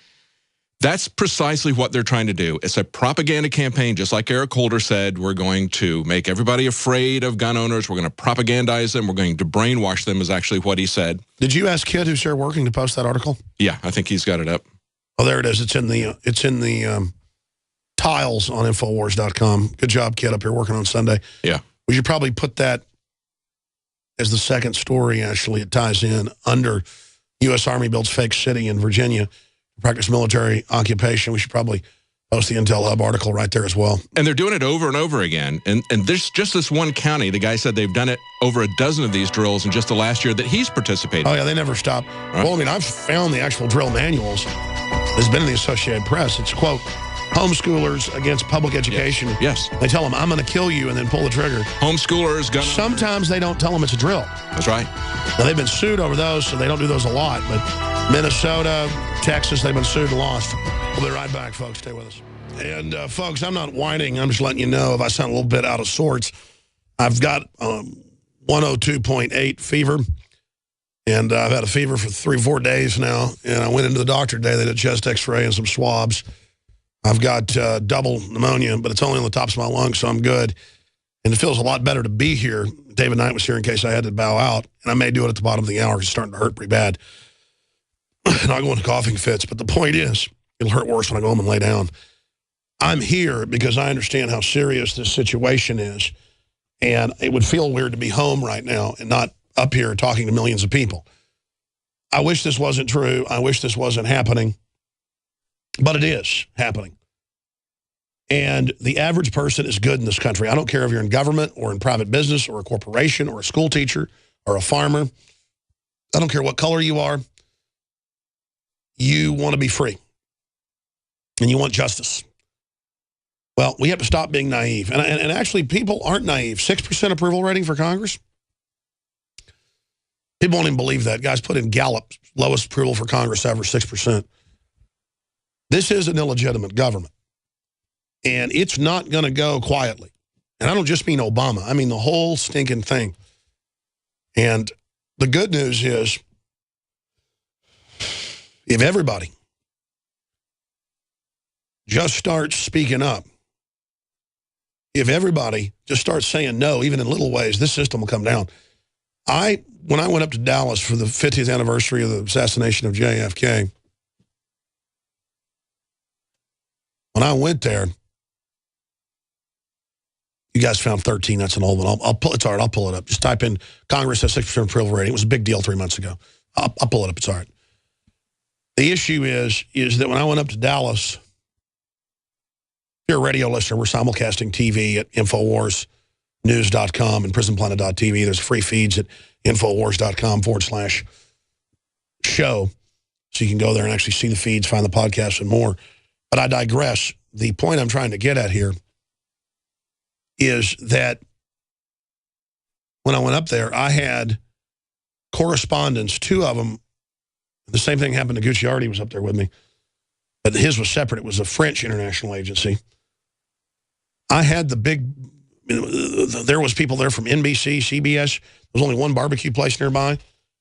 That's precisely what they're trying to do. It's a propaganda campaign, just like Eric Holder said. We're going to make everybody afraid of gun owners. We're going to propagandize them. We're going to brainwash them is actually what he said. Did you ask Kid, who's here working, to post that article? Yeah, I think he's got it up. Oh, there it is. It's in the tiles on Infowars.com. Good job, Kid, up here working on Sunday. Yeah. We should probably put that as the second story, actually. It ties in under U.S. Army builds fake city in Virginia. Practice military occupation. We should probably post the Intel Hub article right there as well. And they're doing it over and over again. And there's just this one county, the guy said they've done it over a dozen of these drills in just the last year that he's participated. Oh, yeah, they never stop. Right. Well, I mean, I've found the actual drill manuals. There's been in the Associated Press. It's, quote, homeschoolers against public education. Yes. They tell them, I'm going to kill you, and then pull the trigger. Homeschoolers. Sometimes they don't tell them it's a drill. That's right. Now, they've been sued over those, so they don't do those a lot. But Minnesota, Texas, they've been sued and lost. We'll be right back, folks. Stay with us. And, folks, I'm not whining. I'm just letting you know if I sound a little bit out of sorts. I've got 102.8 fever. And I've had a fever for 3-4 days now. And I went into the doctor today. They did a chest x-ray and some swabs. I've got double pneumonia, but it's only on the tops of my lungs, so I'm good. And it feels a lot better to be here. David Knight was here in case I had to bow out. And I may do it at the bottom of the hour. It's starting to hurt pretty bad. And I go into coughing fits. But the point is, it'll hurt worse when I go home and lay down. I'm here because I understand how serious this situation is. And it would feel weird to be home right now and not up here talking to millions of people. I wish this wasn't true. I wish this wasn't happening. But it is happening. And the average person is good in this country. I don't care if you're in government or in private business or a corporation or a school teacher or a farmer. I don't care what color you are. You want to be free. And you want justice. Well, we have to stop being naive. And actually, people aren't naive. 6% approval rating for Congress? People won't even believe that. Guys, put in Gallup, lowest approval for Congress ever, 6%. This is an illegitimate government. And it's not going to go quietly. And I don't just mean Obama. I mean the whole stinking thing. And the good news is, if everybody just starts speaking up, if everybody just starts saying no, even in little ways, this system will come down. When I went up to Dallas for the 50th anniversary of the assassination of JFK, when I went there, you guys found 13. That's an old one. It's all right. I'll pull it up. Just type in Congress has 6% approval rating. It was a big deal 3 months ago. I'll pull it up. It's all right. The issue is that when I went up to Dallas, if you're a radio listener, we're simulcasting TV at InfoWarsNews.com and PrisonPlanet.tv. There's free feeds at InfoWars.com/show. So you can go there and actually see the feeds, find the podcasts and more. But I digress. The point I'm trying to get at here is that when I went up there, I had correspondents, 2 of them. The same thing happened to Gucciardi, was up there with me. But his was separate. It was a French international agency. I had the big, there was people there from NBC, CBS. There was only one barbecue place nearby.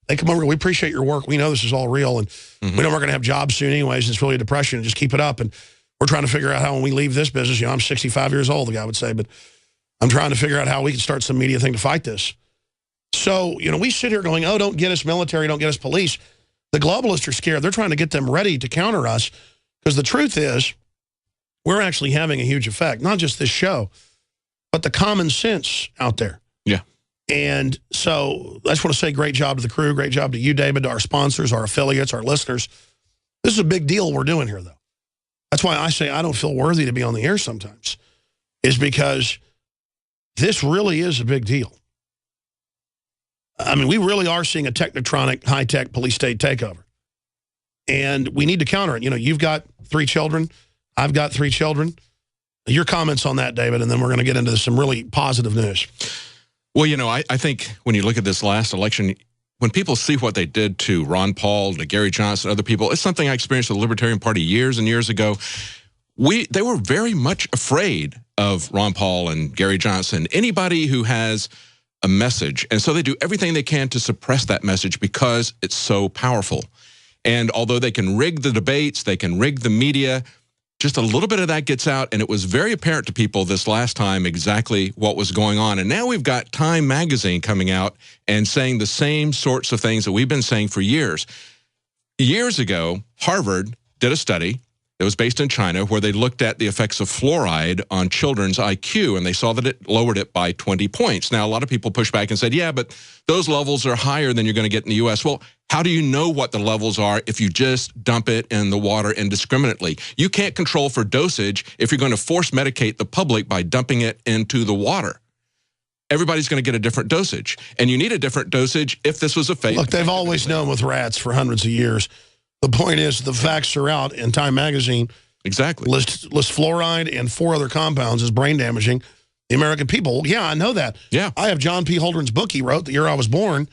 They come over, we appreciate your work. We know this is all real, and we know we're going to have jobs soon anyways. It's really a depression. Just keep it up. And we're trying to figure out how when we leave this business, I'm 65 years old, the guy would say, but I'm trying to figure out how we can start some media thing to fight this. So, we sit here going, oh, don't get us military, don't get us police. The globalists are scared. They're trying to get them ready to counter us, because the truth is we're actually having a huge effect, not just this show, but the common sense out there. Yeah. And so I just want to say great job to the crew, great job to you, David, to our sponsors, our affiliates, our listeners. This is a big deal we're doing here, though. That's why I say I don't feel worthy to be on the air sometimes, is because this really is a big deal. I mean, we really are seeing a technotronic, high-tech police state takeover. And we need to counter it. You've got 3 children. I've got 3 children. Your comments on that, David, and then we're going to get into some really positive news. Well, I think when you look at this last election, when people see what they did to Ron Paul, to Gary Johnson, other people, it's something I experienced with the Libertarian Party years and years ago. They were very much afraid of Ron Paul and Gary Johnson, anybody who has a message. And so they do everything they can to suppress that message because it's so powerful. And although they can rig the debates, they can rig the media, just a little bit of that gets out. And it was very apparent to people this last time exactly what was going on. And now we've got Time magazine coming out and saying the same sorts of things that we've been saying for years. Years ago, Harvard did a study. It was based in China, where they looked at the effects of fluoride on children's IQ, and they saw that it lowered it by 20 points. Now, a lot of people pushed back and said, yeah, but those levels are higher than you're going to get in the U.S. Well, how do you know what the levels are if you just dump it in the water indiscriminately? You can't control for dosage if you're going to force medicate the public by dumping it into the water. Everybody's going to get a different dosage, and you need a different dosage if this was a fake. Look, they've always known with rats for hundreds of years. The point is, the facts are out, and Time magazine lists fluoride and 4 other compounds as brain damaging the American people. Well, yeah, I know that. Yeah. I have John P. Holdren's book he wrote the year I was born.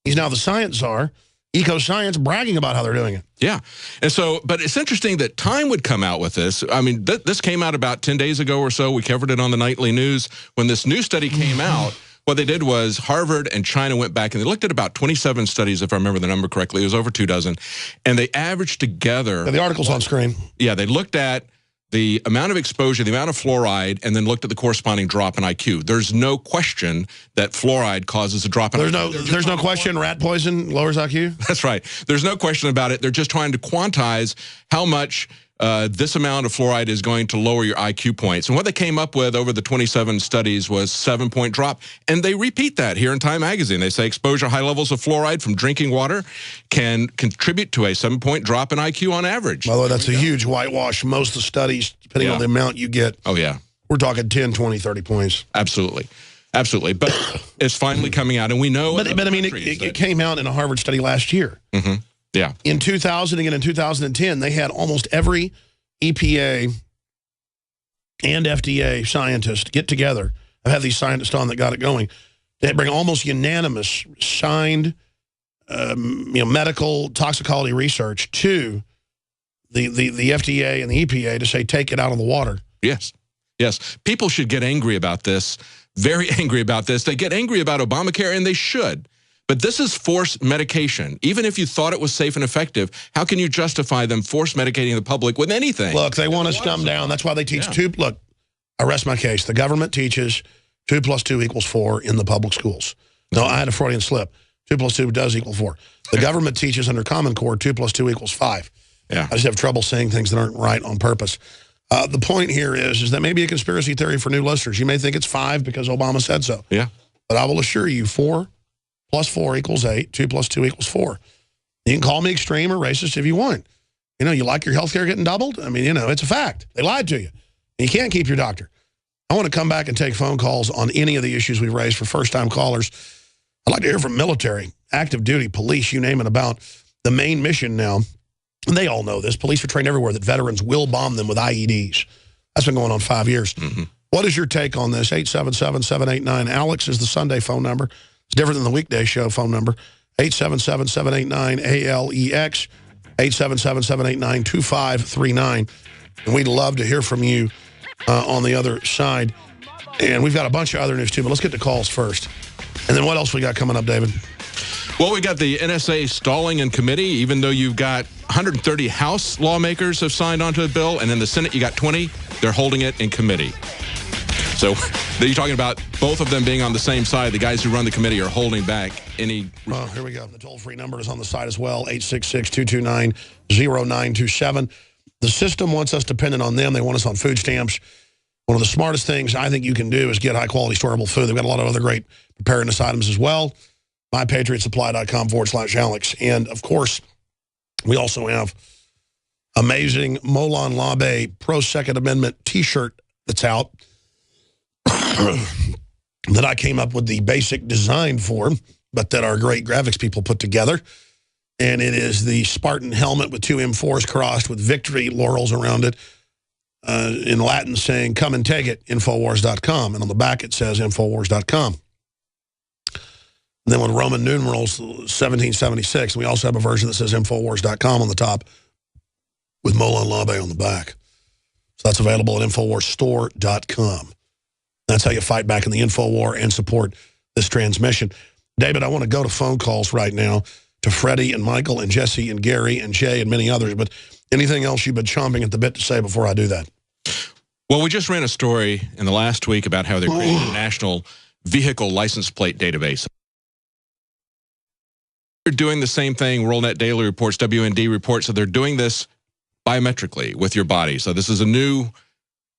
He's now the science czar, Eco-Science, bragging about how they're doing it. Yeah. And so, but it's interesting that Time would come out with this. I mean, this came out about 10 days ago or so. We covered it on the nightly news. When this new study came out, what they did was Harvard and China went back and they looked at about 27 studies, if I remember the number correctly. It was over 2 dozen. And they averaged together. Yeah, the article's on screen. Yeah, they looked at the amount of exposure, the amount of fluoride, and then looked at the corresponding drop in IQ. There's no question that fluoride causes a drop in IQ. There's no question rat poison lowers IQ? That's right. There's no question about it. They're just trying to quantize how much this amount of fluoride is going to lower your IQ points. And what they came up with over the 27 studies was 7-point drop. And they repeat that here in Time Magazine. They say exposure high levels of fluoride from drinking water can contribute to a 7-point drop in IQ on average. By the way, that's a huge whitewash. Most of the studies, depending on the amount you get, we're talking 10, 20, 30 points. Absolutely. Absolutely. But it's finally coming out, and we know... But I mean, it came out in a Harvard study last year. Yeah. In 2000 and in 2010, they had almost every EPA and FDA scientist get together. I've had these scientists on that got it going. They bring almost unanimous signed medical toxicology research to the FDA and the EPA to say, take it out of the water. Yes. Yes. People should get angry about this, very angry about this. They get angry about Obamacare, and they should. But this is forced medication. Even if you thought it was safe and effective, how can you justify them force medicating the public with anything? Look, they want to dumb down. That's why they teach two. Look, I rest my case. The government teaches 2 + 2 = 4 in the public schools. No, I had a Freudian slip. 2 + 2 does equal 4. The government teaches under Common Core 2 + 2 = 5. Yeah. I just have trouble saying things that aren't right on purpose. The point here is that maybe a conspiracy theory for new listeners. You may think it's 5 because Obama said so. Yeah. But I will assure you, 4 + 4 = 8. 2 + 2 = 4. You can call me extreme or racist if you want. You know, you like your health care getting doubled? I mean, you know, it's a fact. They lied to you. And you can't keep your doctor. I want to come back and take phone calls on any of the issues we've raised for first-time callers. I'd like to hear from military, active duty, police, you name it, about the main mission now. And they all know this. Police are trained everywhere that veterans will bomb them with IEDs. That's been going on 5 years. What is your take on this? 877-789-ALEX is the Sunday phone number. It's different than the weekday show phone number. 877-789-ALEX, 877-789-2539. And we'd love to hear from you on the other side. And we've got a bunch of other news, too, but let's get to calls first. And then what else we got coming up, David? Well, we got the NSA stalling in committee, even though you've got 130 House lawmakers have signed onto the bill, and in the Senate you got 20. They're holding it in committee. So you're talking about both of them being on the same side. The guys who run the committee are holding back any... Oh, here we go. The toll-free number is on the side as well, 866-229-0927. The system wants us dependent on them. They want us on food stamps. One of the smartest things I think you can do is get high-quality, storable food. They've got a lot of other great preparedness items as well. MyPatriotSupply.com/Alex. And, of course, we also have amazing Molon Labe Pro-Second Amendment T-shirt that's out that I came up with the basic design for, but that our great graphics people put together. And it is the Spartan helmet with 2 M4s crossed with victory laurels around it, in Latin saying, come and take it, Infowars.com. And on the back it says Infowars.com. And then with Roman numerals, 1776. And we also have a version that says Infowars.com on the top with Molon Labe on the back. So that's available at InfoWarsStore.com. That's how you fight back in the InfoWar and support this transmission. David, I want to go to phone calls right now to Freddie and Michael and Jesse and Gary and Jay and many others. But anything else you've been chomping at the bit to say before I do that? Well, we just ran a story in the last week about how they're creating a national vehicle license plate database. They're doing the same thing. WorldNet Daily reports, WND reports, so they're doing this biometrically with your body. So this is a new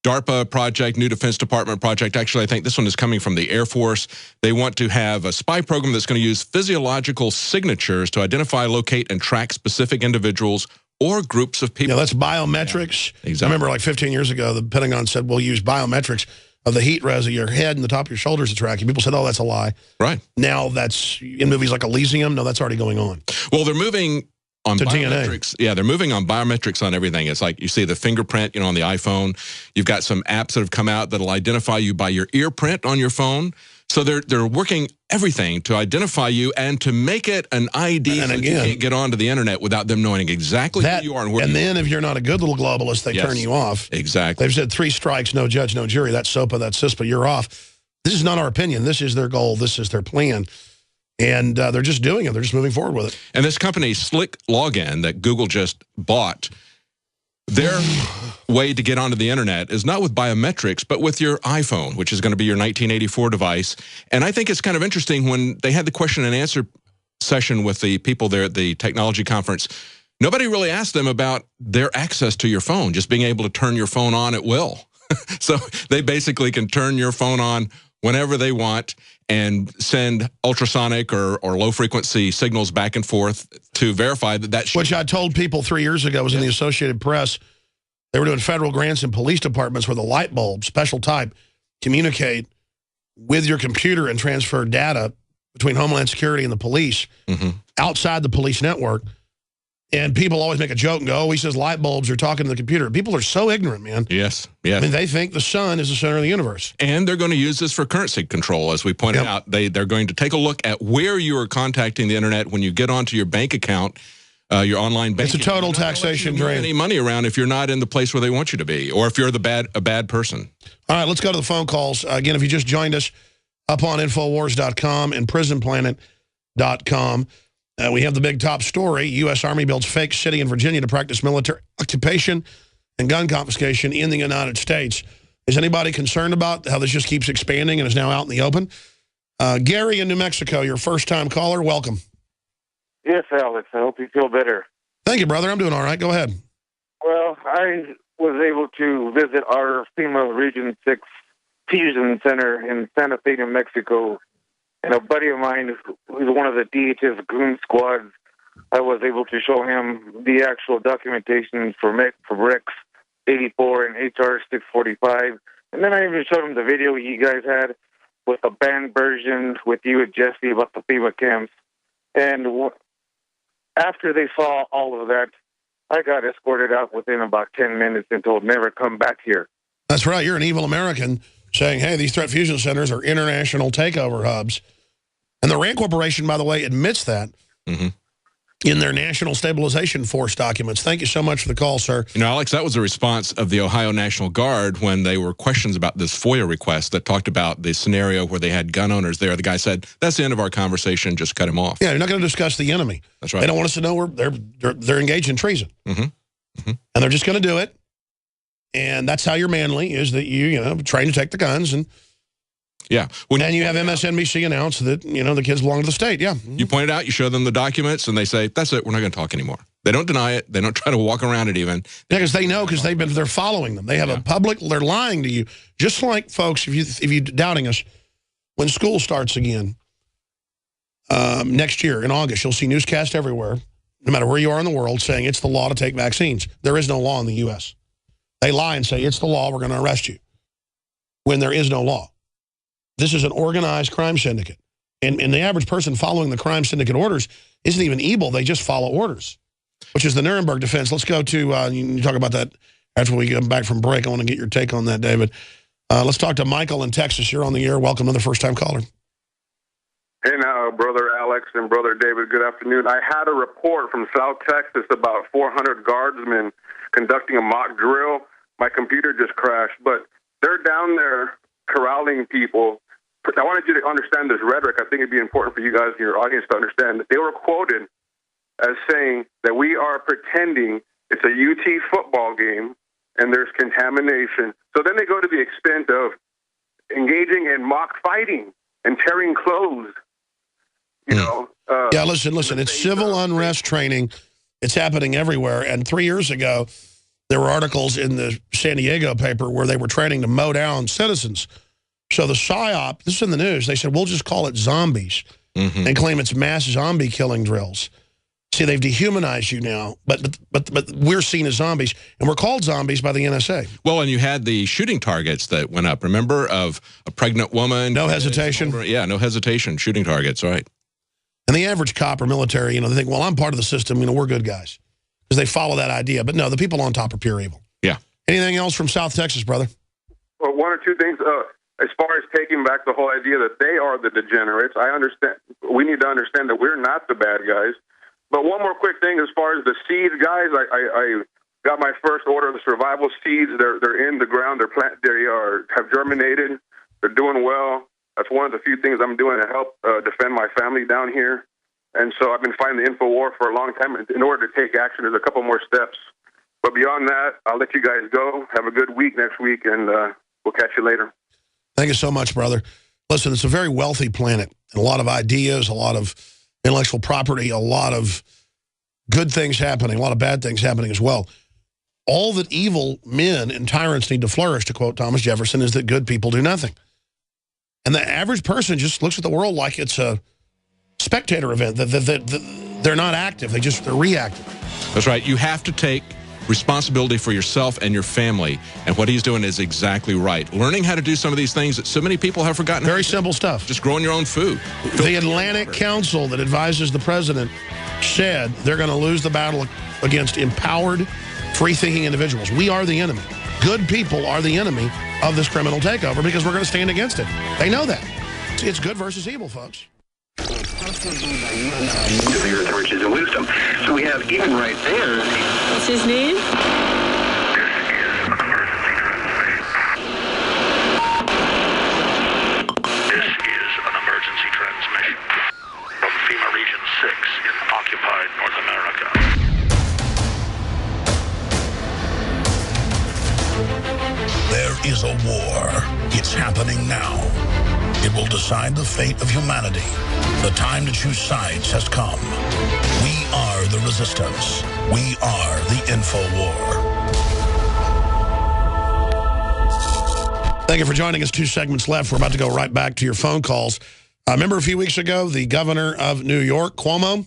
DARPA project, new Defense Department project. Actually, I think this one is coming from the Air Force. They want to have a spy program that's going to use physiological signatures to identify, locate, and track specific individuals or groups of people. Yeah, that's biometrics. Yeah, exactly. I remember like 15 years ago, the Pentagon said, we'll use biometrics of the heat res of your head and the top of your shoulders to track you. People said, oh, that's a lie. Right. Now that's in movies like Elysium. No, that's already going on. Well, they're moving on to biometrics. DNA. Yeah, they're moving on biometrics on everything. It's like you see the fingerprint, on the iPhone. You've got some apps that have come out that'll identify you by your ear print on your phone. So they're working everything to identify you and to make it an ID so that you can't get onto the internet without them knowing exactly who you are and where you are. And then if you're not a good little globalist, they turn you off. Exactly. They've said 3 strikes, no judge, no jury. That's SOPA, that's CISPA, you're off. This is not our opinion. This is their goal. This is their plan. And they're just doing it. They're just moving forward with it. And this company, Slick Login, that Google just bought, their way to get onto the internet is not with biometrics, but with your iPhone, which is going to be your 1984 device. And I think it's kind of interesting when they had the question and answer session with the people there at the technology conference, nobody really asked them about their access to your phone, just being able to turn your phone on at will. So they basically can turn your phone on whenever they want and send ultrasonic or low-frequency signals back and forth to verify that Which I told people 3 years ago was in the Associated Press. They were doing federal grants in police departments where the light bulb, special type, communicate with your computer and transfer data between Homeland Security and the police outside the police network. And people always make a joke and go, oh, he says light bulbs are talking to the computer. People are so ignorant, man. Yes, yes. I mean, they think the sun is the center of the universe. And they're going to use this for currency control, as we pointed out. They're going to take a look at where you are contacting the internet when you get onto your bank account, your online banking. It's a total taxation drain. Any money around if you're not in the place where they want you to be, or if you're a bad person. All right, let's go to the phone calls. Again, if you just joined us up on Infowars.com and PrisonPlanet.com. We have the big top story. U.S. Army builds fake city in Virginia to practice military occupation and gun confiscation in the United States. Is anybody concerned about how this just keeps expanding and is now out in the open? Gary in New Mexico, your first-time caller. Welcome. Yes, Alex. I hope you feel better. Thank you, brother. I'm doing all right. Go ahead. Well, I was able to visit our FEMA Region 6 Fusion Center in Santa Fe, New Mexico. And a buddy of mine who's one of the DHS goon squads, I was able to show him the actual documentation for Rex 84 and HR 645. And then I even showed him the video you guys had with a banned version with you and Jesse about the FEMA camps. And after they saw all of that, I got escorted out within about 10 minutes and told never come back here. That's right. You're an evil American saying, hey, these threat fusion centers are international takeover hubs. And the RAND Corporation, by the way, admits that in their National Stabilization Force documents. Thank you so much for the call, sir. You know, Alex, that was a response of the Ohio National Guard when they were questions about this FOIA request that talked about the scenario where they had gun owners there. The guy said, that's the end of our conversation, just cut him off. Yeah, you're not going to discuss the enemy. That's right. They don't want us to know they're engaged in treason. And they're just going to do it. And that's how you're manly, is that you train to take the guns. And yeah. And you have MSNBC announce that, the kids belong to the state. Yeah. You point it out, you show them the documents, and they say, that's it, we're not going to talk anymore. They don't deny it. They don't try to walk around it even. Yeah, because they know, because they're following them. They have a public, they're lying to you. Just like, folks, if you're doubting us, when school starts again next year in August, you'll see newscasts everywhere, no matter where you are in the world, saying it's the law to take vaccines. There is no law in the U.S. They lie and say, it's the law, we're going to arrest you, when there is no law. This is an organized crime syndicate. And the average person following the crime syndicate orders isn't even evil. They just follow orders, which is the Nuremberg defense. Let's go to, you talk about that after we come back from break. I want to get your take on that, David. Let's talk to Michael in Texas. You're on the air. Welcome to the first-time caller. Hey now, Brother Alex and Brother David, good afternoon. I had a report from South Texas about 400 guardsmen conducting a mock drill. My computer just crashed, but they're down there corralling people. I wanted you to understand this rhetoric. I think it'd be important for you guys and your audience to understand that they were quoted as saying that we are pretending it's a UT football game and there's contamination. So then they go to the extent of engaging in mock fighting and tearing clothes. Yeah, listen, it's civil unrest training. It's happening everywhere. And 3 years ago, there were articles in the San Diego paper where they were training to mow down citizens. So the PSYOP, this is in the news, they said, we'll just call it zombies and claim it's mass zombie killing drills. See, they've dehumanized you now, but we're seen as zombies, and we're called zombies by the NSA. Well, and you had the shooting targets that went up, remember, of a pregnant woman. No hesitation. Yeah, no hesitation, shooting targets, right. And the average cop or military, they think, well, I'm part of the system, we're good guys. Because they follow that idea. But no, the people on top are pure evil. Yeah. Anything else from South Texas, brother? Well, one or two things. As far as taking back the whole idea that they are the degenerates, I understand. We need to understand that we're not the bad guys. But one more quick thing, as far as the seeds, guys, I got my first order of the survival seeds. They're in the ground. They have germinated. They're doing well. That's one of the few things I'm doing to help defend my family down here. And so I've been fighting the InfoWar for a long time. In order to take action, there's a couple more steps. But beyond that, I'll let you guys go. Have a good week next week, and we'll catch you later. Thank you so much, brother. Listen, it's a very wealthy planet, and a lot of ideas, a lot of intellectual property, a lot of good things happening, a lot of bad things happening as well. All that evil men and tyrants need to flourish, to quote Thomas Jefferson, is that good people do nothing. And the average person just looks at the world like it's a spectator event. They're not active. They're reactive. That's right. You have to take responsibility for yourself and your family. And what he's doing is exactly right. Learning how to do some of these things that so many people have forgotten. Very simple stuff. Just growing your own food. The Atlantic Council that advises the president said they're going to lose the battle against empowered, free-thinking individuals. We are the enemy. Good people are the enemy of this criminal takeover because we're going to stand against it. They know that. It's good versus evil, folks. To the earth, riches and wisdom. So we have even right there. What's his name? This is an emergency transmission from FEMA Region 6 in occupied North America. There is a war. It's happening now. It will decide the fate of humanity. The time to choose sides has come. We are the resistance. We are the InfoWar. Thank you for joining us. 2 segments left. We're about to go right back to your phone calls. Remember a few weeks ago, the governor of New York, Cuomo,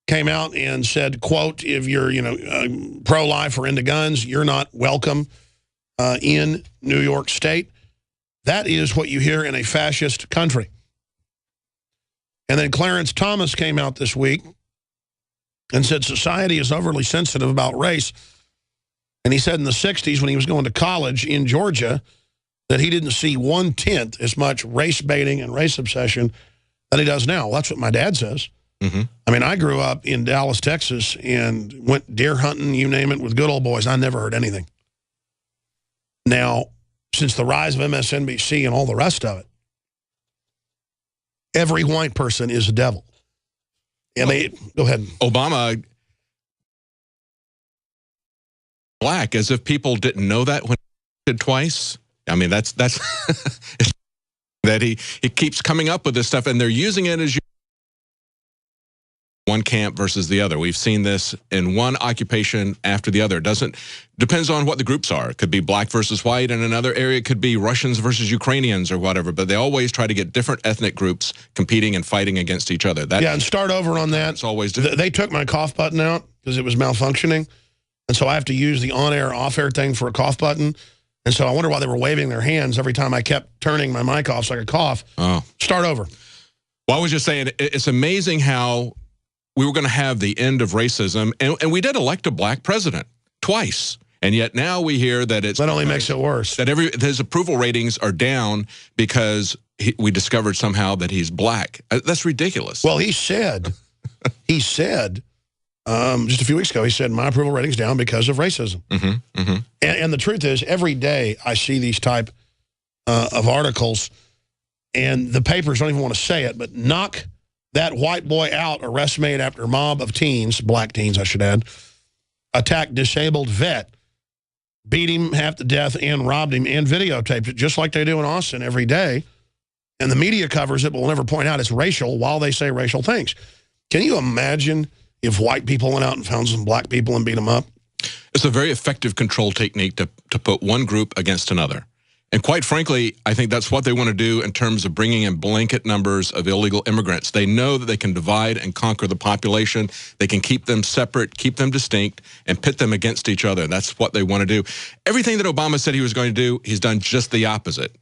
came out and said, quote, if you're, pro-life or into guns, you're not welcome in New York State. That is what you hear in a fascist country. And then Clarence Thomas came out this week and said society is overly sensitive about race. And he said in the 60s when he was going to college in Georgia that he didn't see 1/10 as much race baiting and race obsession that he does now. Well, that's what my dad says. Mm-hmm. I mean, I grew up in Dallas, Texas, and went deer hunting, you name it, with good old boys. I never heard anything. Now, since the rise of MSNBC and all the rest of it, every white person is a devil. And go ahead. Obama, black, as if people didn't know that when he did twice. I mean, that's that he keeps coming up with this stuff, and they're using it as one camp versus the other. We've seen this in one occupation after the other. Depends on what the groups are. It could be black versus white. In another area, it could be Russians versus Ukrainians or whatever. But they always try to get different ethnic groups competing and fighting against each other. And start over on that. It's always different. They took my cough button out because it was malfunctioning. And so I have to use the on-air, off-air thing for a cough button. And so I wonder why they were waving their hands every time I kept turning my mic off so I could cough. Oh. Start over. Well, I was just saying, it's amazing how we were going to have the end of racism, and we did elect a black president twice, and yet now we hear that that only makes it worse. That his approval ratings are down because we discovered somehow that he's black. That's ridiculous. Well, he said just a few weeks ago, he said my approval ratings down because of racism. Mm-hmm, mm-hmm. And the truth is, every day I see these type of articles, and the papers don't even want to say it, but knock that white boy out, arrest made after mob of teens, black teens I should add, attacked disabled vet, beat him half to death and robbed him and videotaped it, just like they do in Austin every day. And the media covers it, but will never point out it's racial while they say racial things. Can you imagine if white people went out and found some black people and beat them up? It's a very effective control technique to put one group against another. And quite frankly, I think that's what they want to do in terms of bringing in blanket numbers of illegal immigrants. They know that they can divide and conquer the population. They can keep them separate, keep them distinct, and pit them against each other. That's what they want to do. Everything that Obama said he was going to do, he's done just the opposite.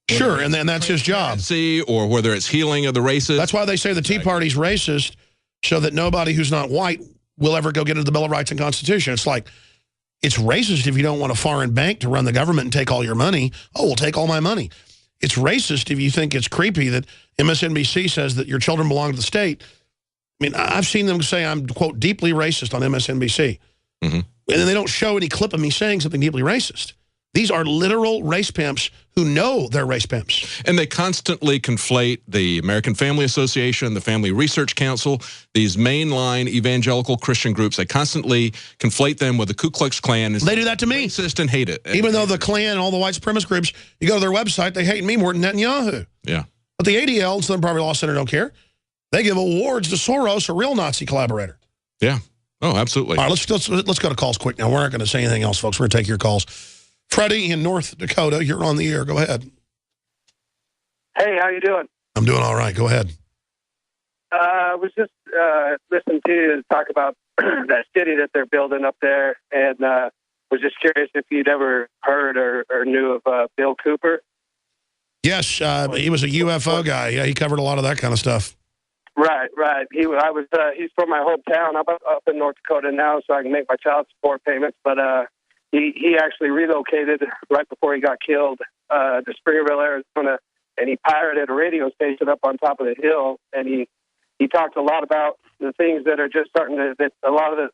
Sure, and then that's his job. Or whether it's healing of the races. That's why they say the Tea Party's racist, so that nobody who's not white will ever go get into the Bill of Rights and Constitution. It's like, it's racist if you don't want a foreign bank to run the government and take all your money. Oh, we'll take all my money. It's racist if you think it's creepy that MSNBC says that your children belong to the state. I mean, I've seen them say I'm, quote, deeply racist on MSNBC. Mm-hmm. And then they don't show any clip of me saying something deeply racist. These are literal race pimps who know they're race pimps. And they constantly conflate the American Family Association, the Family Research Council, these mainline evangelical Christian groups. They constantly conflate them with the Ku Klux Klan. They do that to me. Racist and hate it. Even though the Klan and all the white supremacist groups, you go to their website, they hate me more than Netanyahu. Yeah. But the ADL and Southern Poverty Law Center don't care. They give awards to Soros, a real Nazi collaborator. Yeah. Oh, absolutely. All right, let's go to calls quick now. We're not going to say anything else, folks. We're going to take your calls. Freddie in North Dakota, you're on the air. Go ahead. Hey, how you doing? I'm doing all right. Go ahead. I was just listening to you talk about that city that they're building up there, and was just curious if you'd ever heard or knew of Bill Cooper. Yes, he was a UFO guy. Yeah, he covered a lot of that kind of stuff. Right. He's from my hometown. I'm up in North Dakota now, so I can make my child support payments. But he actually relocated right before he got killed to Springerville, Arizona, and he pirated a radio station up on top of the hill. And he talked a lot about the things that are just starting to a lot of the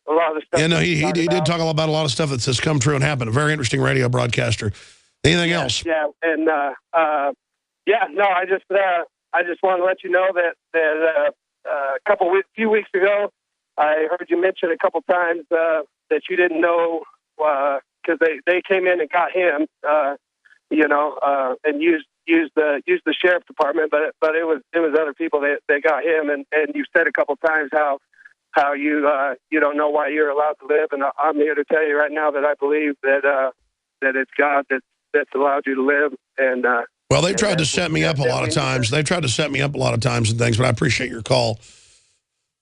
stuff. Yeah, no, he did talk about a lot of stuff that's just come true and happened. A very interesting radio broadcaster. Anything else? Yeah, and I just want to let you know that few weeks ago, I heard you mention a couple times that you didn't know because they came in and got him, and used the sheriff department, but it was other people that got him, and you said a couple times how you don't know why you're allowed to live, and I'm here to tell you right now that I believe that it's God that's allowed you to live, and. Well, they've tried to set me up a lot of times. They've tried to set me up a lot of times and things, but I appreciate your call.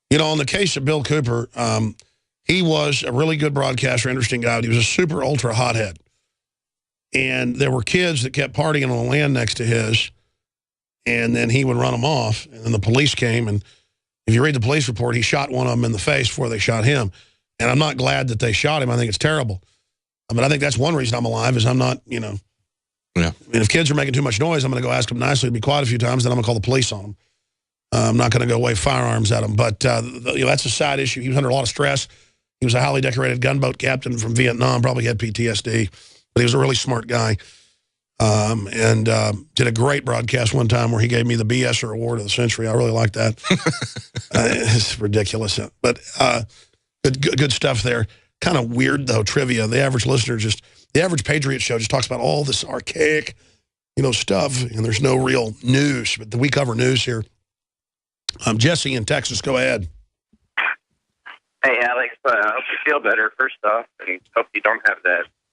You know, in the case of Bill Cooper, he was a really good broadcaster, interesting guy. But he was a super ultra hothead. And there were kids that kept partying on the land next to his, and then he would run them off. And then the police came, and if you read the police report, he shot one of them in the face before they shot him. And I'm not glad that they shot him. I think it's terrible. But I think that's one reason I'm alive is I'm not, Yeah. I mean, if kids are making too much noise, I'm going to go ask them nicely to be quiet a few times, then I'm going to call the police on them. I'm not going to go wave firearms at them. But that's a side issue. He was under a lot of stress. He was a highly decorated gunboat captain from Vietnam, probably had PTSD. But he was a really smart guy. And did a great broadcast one time where he gave me the BSer Award of the Century. I really like that. It's ridiculous. But good stuff there. Kind of weird, though, trivia. The average listener the average Patriot show just talks about all this archaic, stuff, and there's no real news. But we cover news here. Jesse in Texas, go ahead. Hey, Alex, I hope you feel better, first off, and hope you don't have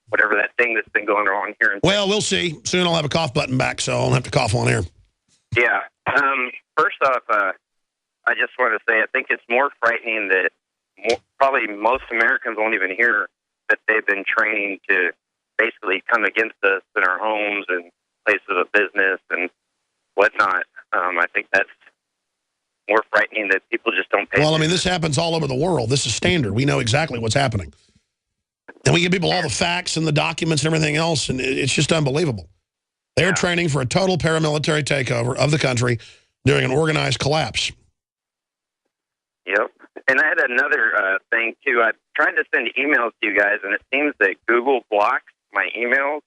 whatever that thing that's been going wrong here. Well, we'll see. Soon I'll have a cough button back, so I won't have to cough on air. Yeah. First off, I just want to say I think it's more frightening that probably most Americans won't even hear that they've been training to basically come against us in our homes and places of business and whatnot. I think that's more frightening that people just don't pay attention. Well, I mean, this happens all over the world. This is standard. We know exactly what's happening. And we give people all the facts and the documents and everything else, and it's just unbelievable. They're training for a total paramilitary takeover of the country during an organized collapse. Yep. And I had another thing, too. I tried to send emails to you guys, and it seems that Google blocks my emails.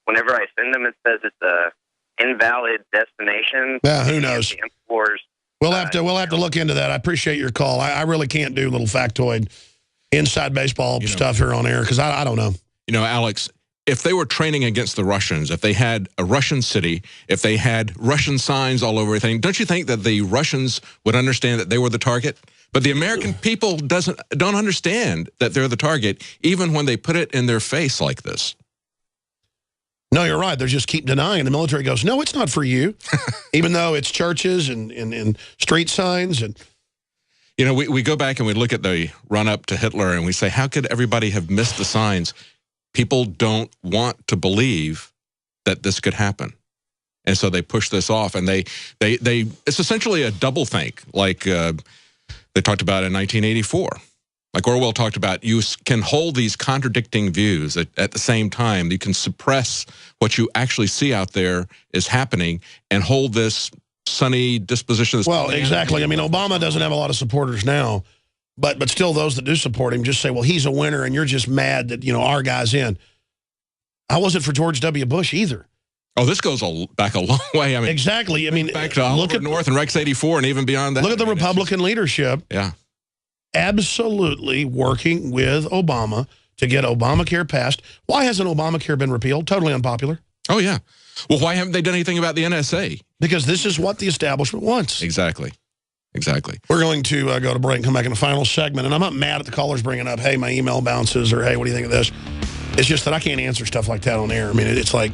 Whenever I send them, it says it's a invalid destination. Yeah, who knows? We'll have to look into that. I appreciate your call. I really can't do little factoid inside baseball stuff here on air because I don't know. Alex, if they were training against the Russians, if they had a Russian city, if they had Russian signs all over everything, don't you think that the Russians would understand that they were the target? But the American people don't understand that they're the target, even when they put it in their face like this. No, you're right. They just keep denying. The military goes, no, it's not for you, even though it's churches and street signs. And we go back and we look at the run-up to Hitler and we say, how could everybody have missed the signs? People don't want to believe that this could happen. And so they push this off, and it's essentially a double think, like they talked about in 1984. Like Orwell talked about, you can hold these contradicting views at the same time. You can suppress what you actually see out there is happening and hold this sunny disposition. Well, exactly. I mean, Obama doesn't have a lot of supporters now, but still those that do support him just say, well, he's a winner and you're just mad that, our guy's in. I wasn't for George W. Bush either. Oh, this goes back a long way. I mean, exactly. I mean, back to Oliver North and Rex 84 and even beyond that. Look at the Republican leadership. Yeah. Absolutely working with Obama to get Obamacare passed. Why hasn't Obamacare been repealed? Totally unpopular. Oh, yeah. Well, why haven't they done anything about the NSA? Because this is what the establishment wants. Exactly. Exactly. We're going to go to break and come back in the final segment. And I'm not mad at the callers bringing up, hey, my email bounces, or hey, what do you think of this? It's just that I can't answer stuff like that on air. I mean, it's like,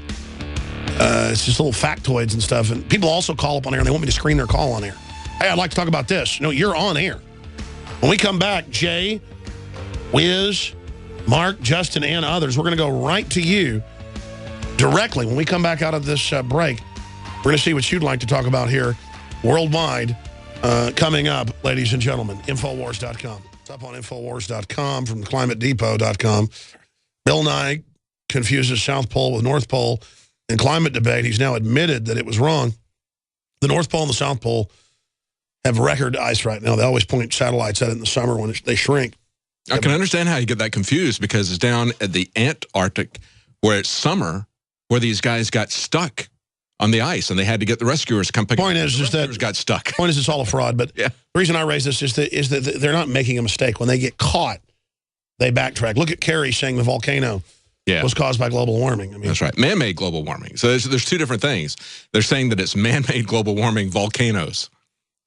it's just little factoids and stuff. And people also call up on air and they want me to screen their call on air. Hey, I'd like to talk about this. No, you're on air. When we come back, Jay, Wiz, Mark, Justin, and others, we're going to go right to you directly. When we come back out of this break, we're going to see what you'd like to talk about here worldwide coming up, ladies and gentlemen. Infowars.com. It's up on Infowars.com from ClimateDepot.com. Bill Nye confuses South Pole with North Pole in climate debate. He's now admitted that it was wrong. The North Pole and the South Pole have record ice right now. They always point satellites at it in the summer when they shrink. I can understand how you get that confused because it's down at the Antarctic where it's summer where these guys got stuck on the ice and they had to get the rescuers to come pick them up. Point is just that got stuck. Point is it's all a fraud. But yeah. The reason I raise this is that they're not making a mistake. When they get caught, they backtrack. Look at Kerry saying the volcano was caused by global warming. I mean, that's right. Man-made global warming. So there's two different things. They're saying that it's man-made global warming volcanoes.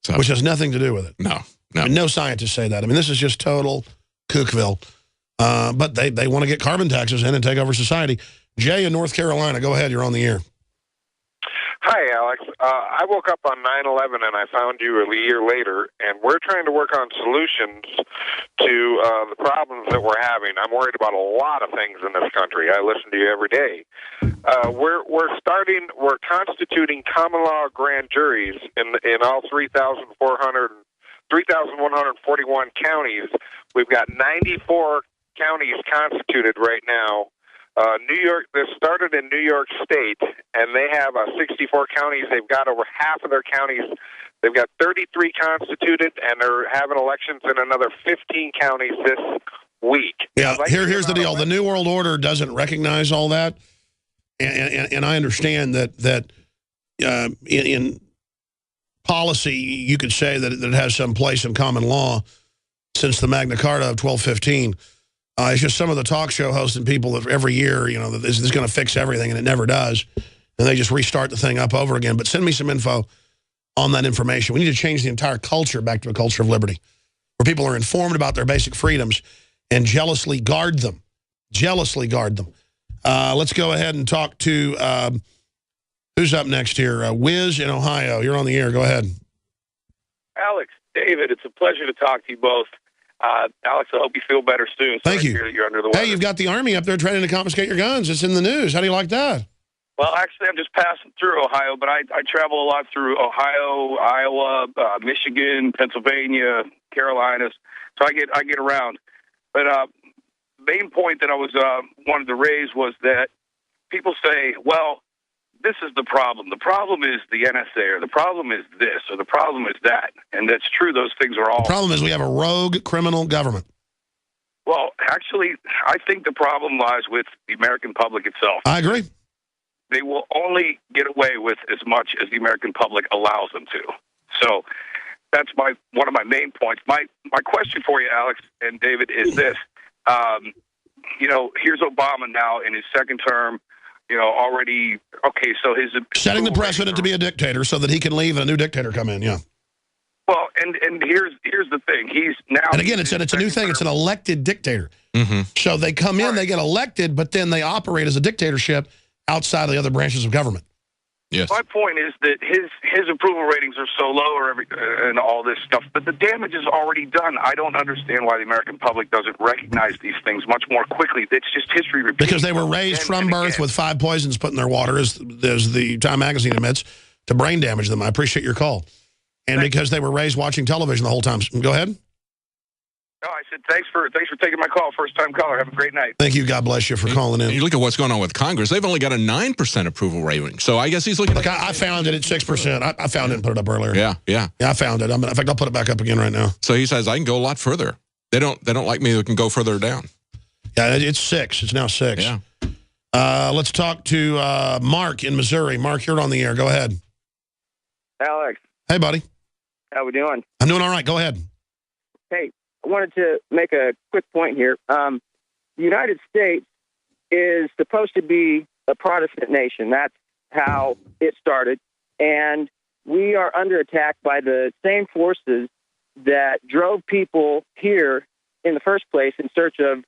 So, which has nothing to do with it. No. And no scientists say that. I mean, this is just total kookville. But they want to get carbon taxes in and take over society. Jay in North Carolina, go ahead. You're on the air. Hi, Alex. I woke up on 9/11 and I found you a year later, and we're trying to work on solutions to the problems that we're having. I'm worried about a lot of things in this country. I listen to you every day. We're constituting common law grand juries in all 3,141 counties. We've got 94 counties constituted right now. New York, this started in New York State, and they have 64 counties. They've got over half of their counties. They've got 33 constituted, and they're having elections in another 15 counties this week. Yeah, here's the deal. The New World Order doesn't recognize all that, and I understand that in policy, you could say that it has some place in common law since the Magna Carta of 1215. It's just some of the talk show hosts and people that every year, that this is going to fix everything, and it never does. And they just restart the thing up over again. But send me some info on that information. We need to change the entire culture back to a culture of liberty, where people are informed about their basic freedoms and jealously guard them. Jealously guard them. Let's go ahead and talk to, who's up next here? Wiz in Ohio. You're on the air. Go ahead. Alex, David, it's a pleasure to talk to you both. Alex, I hope you feel better soon. Thank you. You're under the weather. Hey, you've got the Army up there trying to confiscate your guns. It's in the news. How do you like that? Well, actually, I'm just passing through Ohio, but I travel a lot through Ohio, Iowa, Michigan, Pennsylvania, Carolinas. So I get around. But main point that I was wanted to raise was that people say, well, this is the problem. The problem is the NSA, or the problem is this, or the problem is that. And that's true. Those things are all... The problem is we have a rogue criminal government. Well, actually, I think the problem lies with the American public itself. I agree. They will only get away with as much as the American public allows them to. So that's one of my main points. My question for you, Alex and David, is this. Here's Obama now in his second term. Already, okay, so his... Setting the precedent to be a dictator so that he can leave and a new dictator come in, yeah. Well, and here's the thing. He's now... And again, it's a new thing. It's an elected dictator. Mm-hmm. So they come in, they get elected, but then they operate as a dictatorship outside of the other branches of government. Yes. My point is that his approval ratings are so low and all this stuff, but the damage is already done. I don't understand why the American public doesn't recognize these things much more quickly. It's just history repeating. Because they were raised from birth with 5 poisons put in their water, as the Time magazine admits, to brain damage them. I appreciate your call. And because they were raised watching television the whole time. Go ahead. No, I said thanks for taking my call. First time caller. Have a great night. Thank you. God bless you for calling in. You look at what's going on with Congress. They've only got a 9% approval rating. So I guess he's looking. Look, I found it at 6%. I found it and put it up earlier. Yeah. I found it. In fact, I'll put it back up again right now. So he says I can go a lot further. They don't like me. Who can go further down. Yeah, it's 6. It's now 6. Yeah. Let's talk to Mark in Missouri. Mark, you're on the air. Go ahead. Alex. Hey, buddy. How we doing? I'm doing all right. Go ahead. Hey, I wanted to make a quick point here. The United States is supposed to be a Protestant nation. That's how it started. And we are under attack by the same forces that drove people here in the first place in search of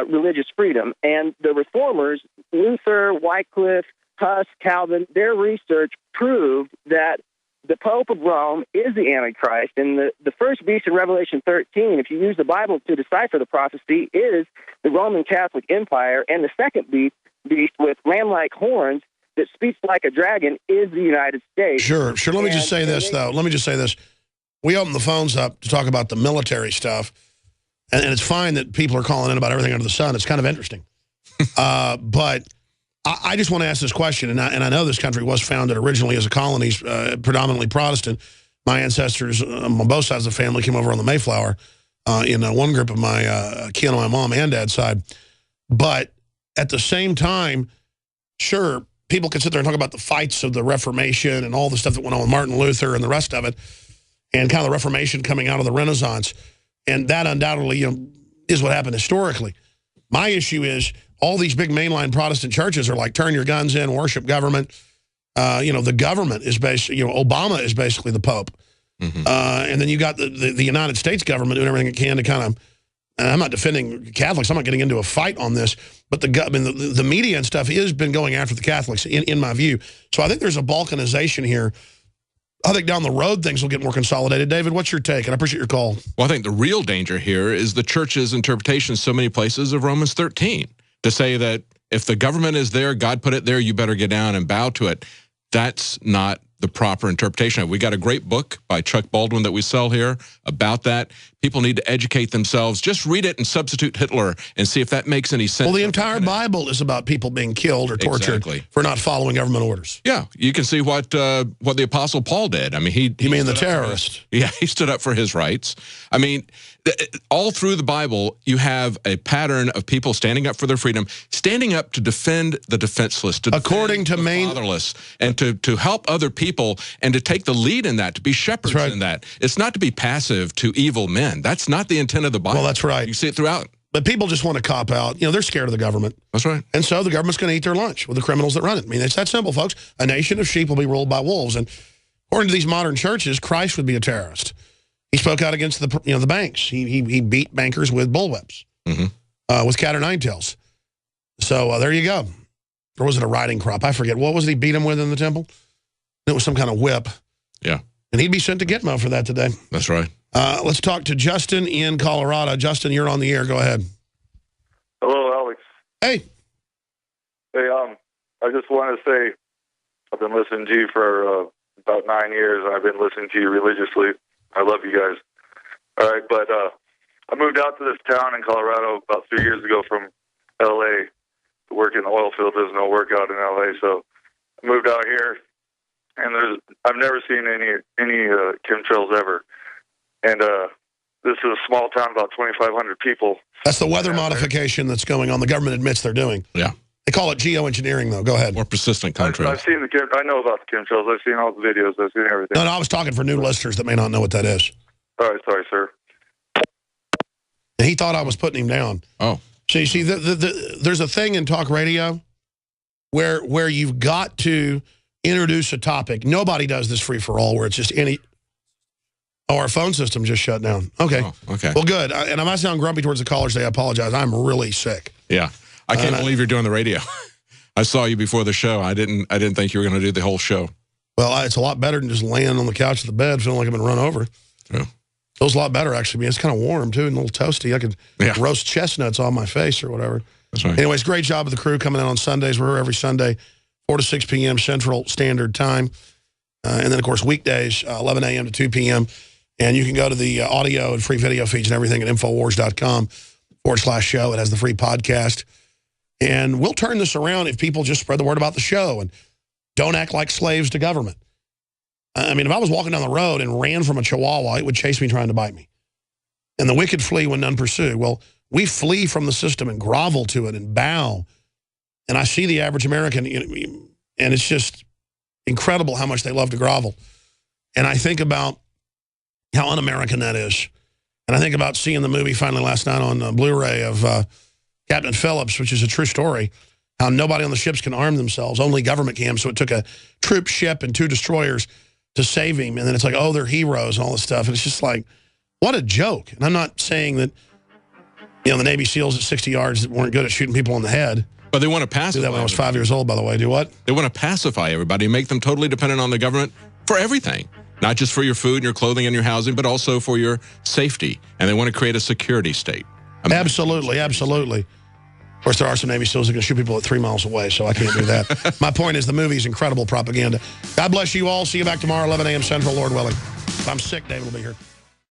religious freedom. And the reformers, Luther, Wycliffe, Huss, Calvin, their research proved that the Pope of Rome is the Antichrist. And the first beast in Revelation 13, if you use the Bible to decipher the prophecy, is the Roman Catholic Empire. And the second beast with ram-like horns that speaks like a dragon is the United States. Sure. Let me just say this, though. Let me just say this. We opened the phones up to talk about the military stuff, and it's fine that people are calling in about everything under the sun. It's kind of interesting. But I just want to ask this question, and I know this country was founded originally as a colony, predominantly Protestant. My ancestors on both sides of the family came over on the Mayflower in one group of my kin on my mom and dad's side. But at the same time, sure, people can sit there and talk about the fights of the Reformation and all the stuff that went on with Martin Luther and the rest of it, and kind of the Reformation coming out of the Renaissance. And that undoubtedly is what happened historically. My issue is all these big mainline Protestant churches are like, turn your guns in, worship government. The government is basically, Obama is basically the Pope. And then you got the United States government doing everything it can to kind of, and I'm not defending Catholics, I'm not getting into a fight on this, but the media and stuff has been going after the Catholics, in my view. So I think there's a balkanization here. I think down the road things will get more consolidated. David, what's your take? And I appreciate your call. Well, I think the real danger here is the church's interpretation in so many places of Romans 13. To say that if the government is there, God put it there, you better get down and bow to it. That's not the proper interpretation. We got a great book by Chuck Baldwin that we sell here about that. People need to educate themselves. Just read it and substitute Hitler and see if that makes any sense. Well, the entire Bible is about people being killed or tortured for not following government orders. Yeah, you can see what the Apostle Paul did. I mean, he mean the terrorist? Yeah, he stood up for his rights. I mean, all through the Bible, you have a pattern of people standing up for their freedom, standing up to defend the defenseless, to according to the fatherless, and to help other people, and to take the lead in that, to be shepherds in that. It's not to be passive to evil men. That's not the intent of the Bible. Well, that's right. You see it throughout. But people just want to cop out. They're scared of the government. That's right. And so the government's going to eat their lunch with the criminals that run it. I mean, it's that simple, folks. A nation of sheep will be ruled by wolves. And according to these modern churches, Christ would be a terrorist. He spoke out against the banks. He beat bankers with bullwhips, with cat o' nine tails. So there you go. Or was it a riding crop? I forget. What was it he beat him with in the temple? It was some kind of whip. Yeah. And he'd be sent to Gitmo for that today. That's right. Let's talk to Justin in Colorado. Justin, you're on the air. Go ahead. Hello, Alex. Hey. Hey, I just want to say I've been listening to you for about 9 years, and I've been listening to you religiously. I love you guys. All right, but I moved out to this town in Colorado about 3 years ago from L.A. to work in the oil field. There's no work out in L.A., so I moved out here, and I've never seen any chemtrails ever. And this is a small town, about 2,500 people. That's the weather modification that's going on. The government admits they're doing. Yeah. They call it geoengineering, though. Go ahead. More persistent chemtrails. I've seen I know about the chemtrails. I've seen all the videos. I've seen everything. No, I was talking for new listeners that may not know what that is. All right, sorry, sir. And he thought I was putting him down. Oh. So you see, there's a thing in talk radio where you've got to introduce a topic. Nobody does this free for all, where it's just any. Oh, our phone system just shut down. Okay. Oh, okay. Well, good. And I might sound grumpy towards the callers today. I apologize. I'm really sick. Yeah. I can't believe you're doing the radio. I saw you before the show. I didn't think you were going to do the whole show. Well, it's a lot better than just laying on the couch of the bed feeling like I've been run over. Yeah. Feels a lot better, actually. It's kind of warm, too, and a little toasty. I could roast chestnuts on my face or whatever. That's right. Anyways, great job of the crew coming in on Sundays. We're here every Sunday, 4 to 6 p.m. Central Standard Time. And then, of course, weekdays, 11 a.m. to 2 p.m. And you can go to the audio and free video feeds and everything at Infowars.com/show. It has the free podcast. And we'll turn this around if people just spread the word about the show and don't act like slaves to government. I mean, if I was walking down the road and ran from a chihuahua, it would chase me trying to bite me. And the wicked flee when none pursue. Well, we flee from the system and grovel to it and bow And I see the average American, and it's just incredible how much they love to grovel. And I think about how un-American that is. And I think about seeing the movie finally last night on Blu-ray of Captain Phillips, which is a true story, how nobody on the ships can arm themselves, only government can. So it took a troop ship and 2 destroyers to save him. And then it's like, oh, they're heroes and all this stuff. And it's just like, what a joke. And I'm not saying that, the Navy SEALs at 60 yards that weren't good at shooting people in the head. But they want to pacify. Do that when I was 5 years old, by the way. Do what? They want to pacify everybody, make them totally dependent on the government for everything. Not just for your food and your clothing and your housing, but also for your safety. And they want to create a security state. Absolutely, absolutely. Of course, there are some Navy SEALs that can shoot people at 3 miles away, so I can't do that. My point is the movie's incredible propaganda. God bless you all. See you back tomorrow, 11 a.m. Central, Lord willing. If I'm sick, David will be here.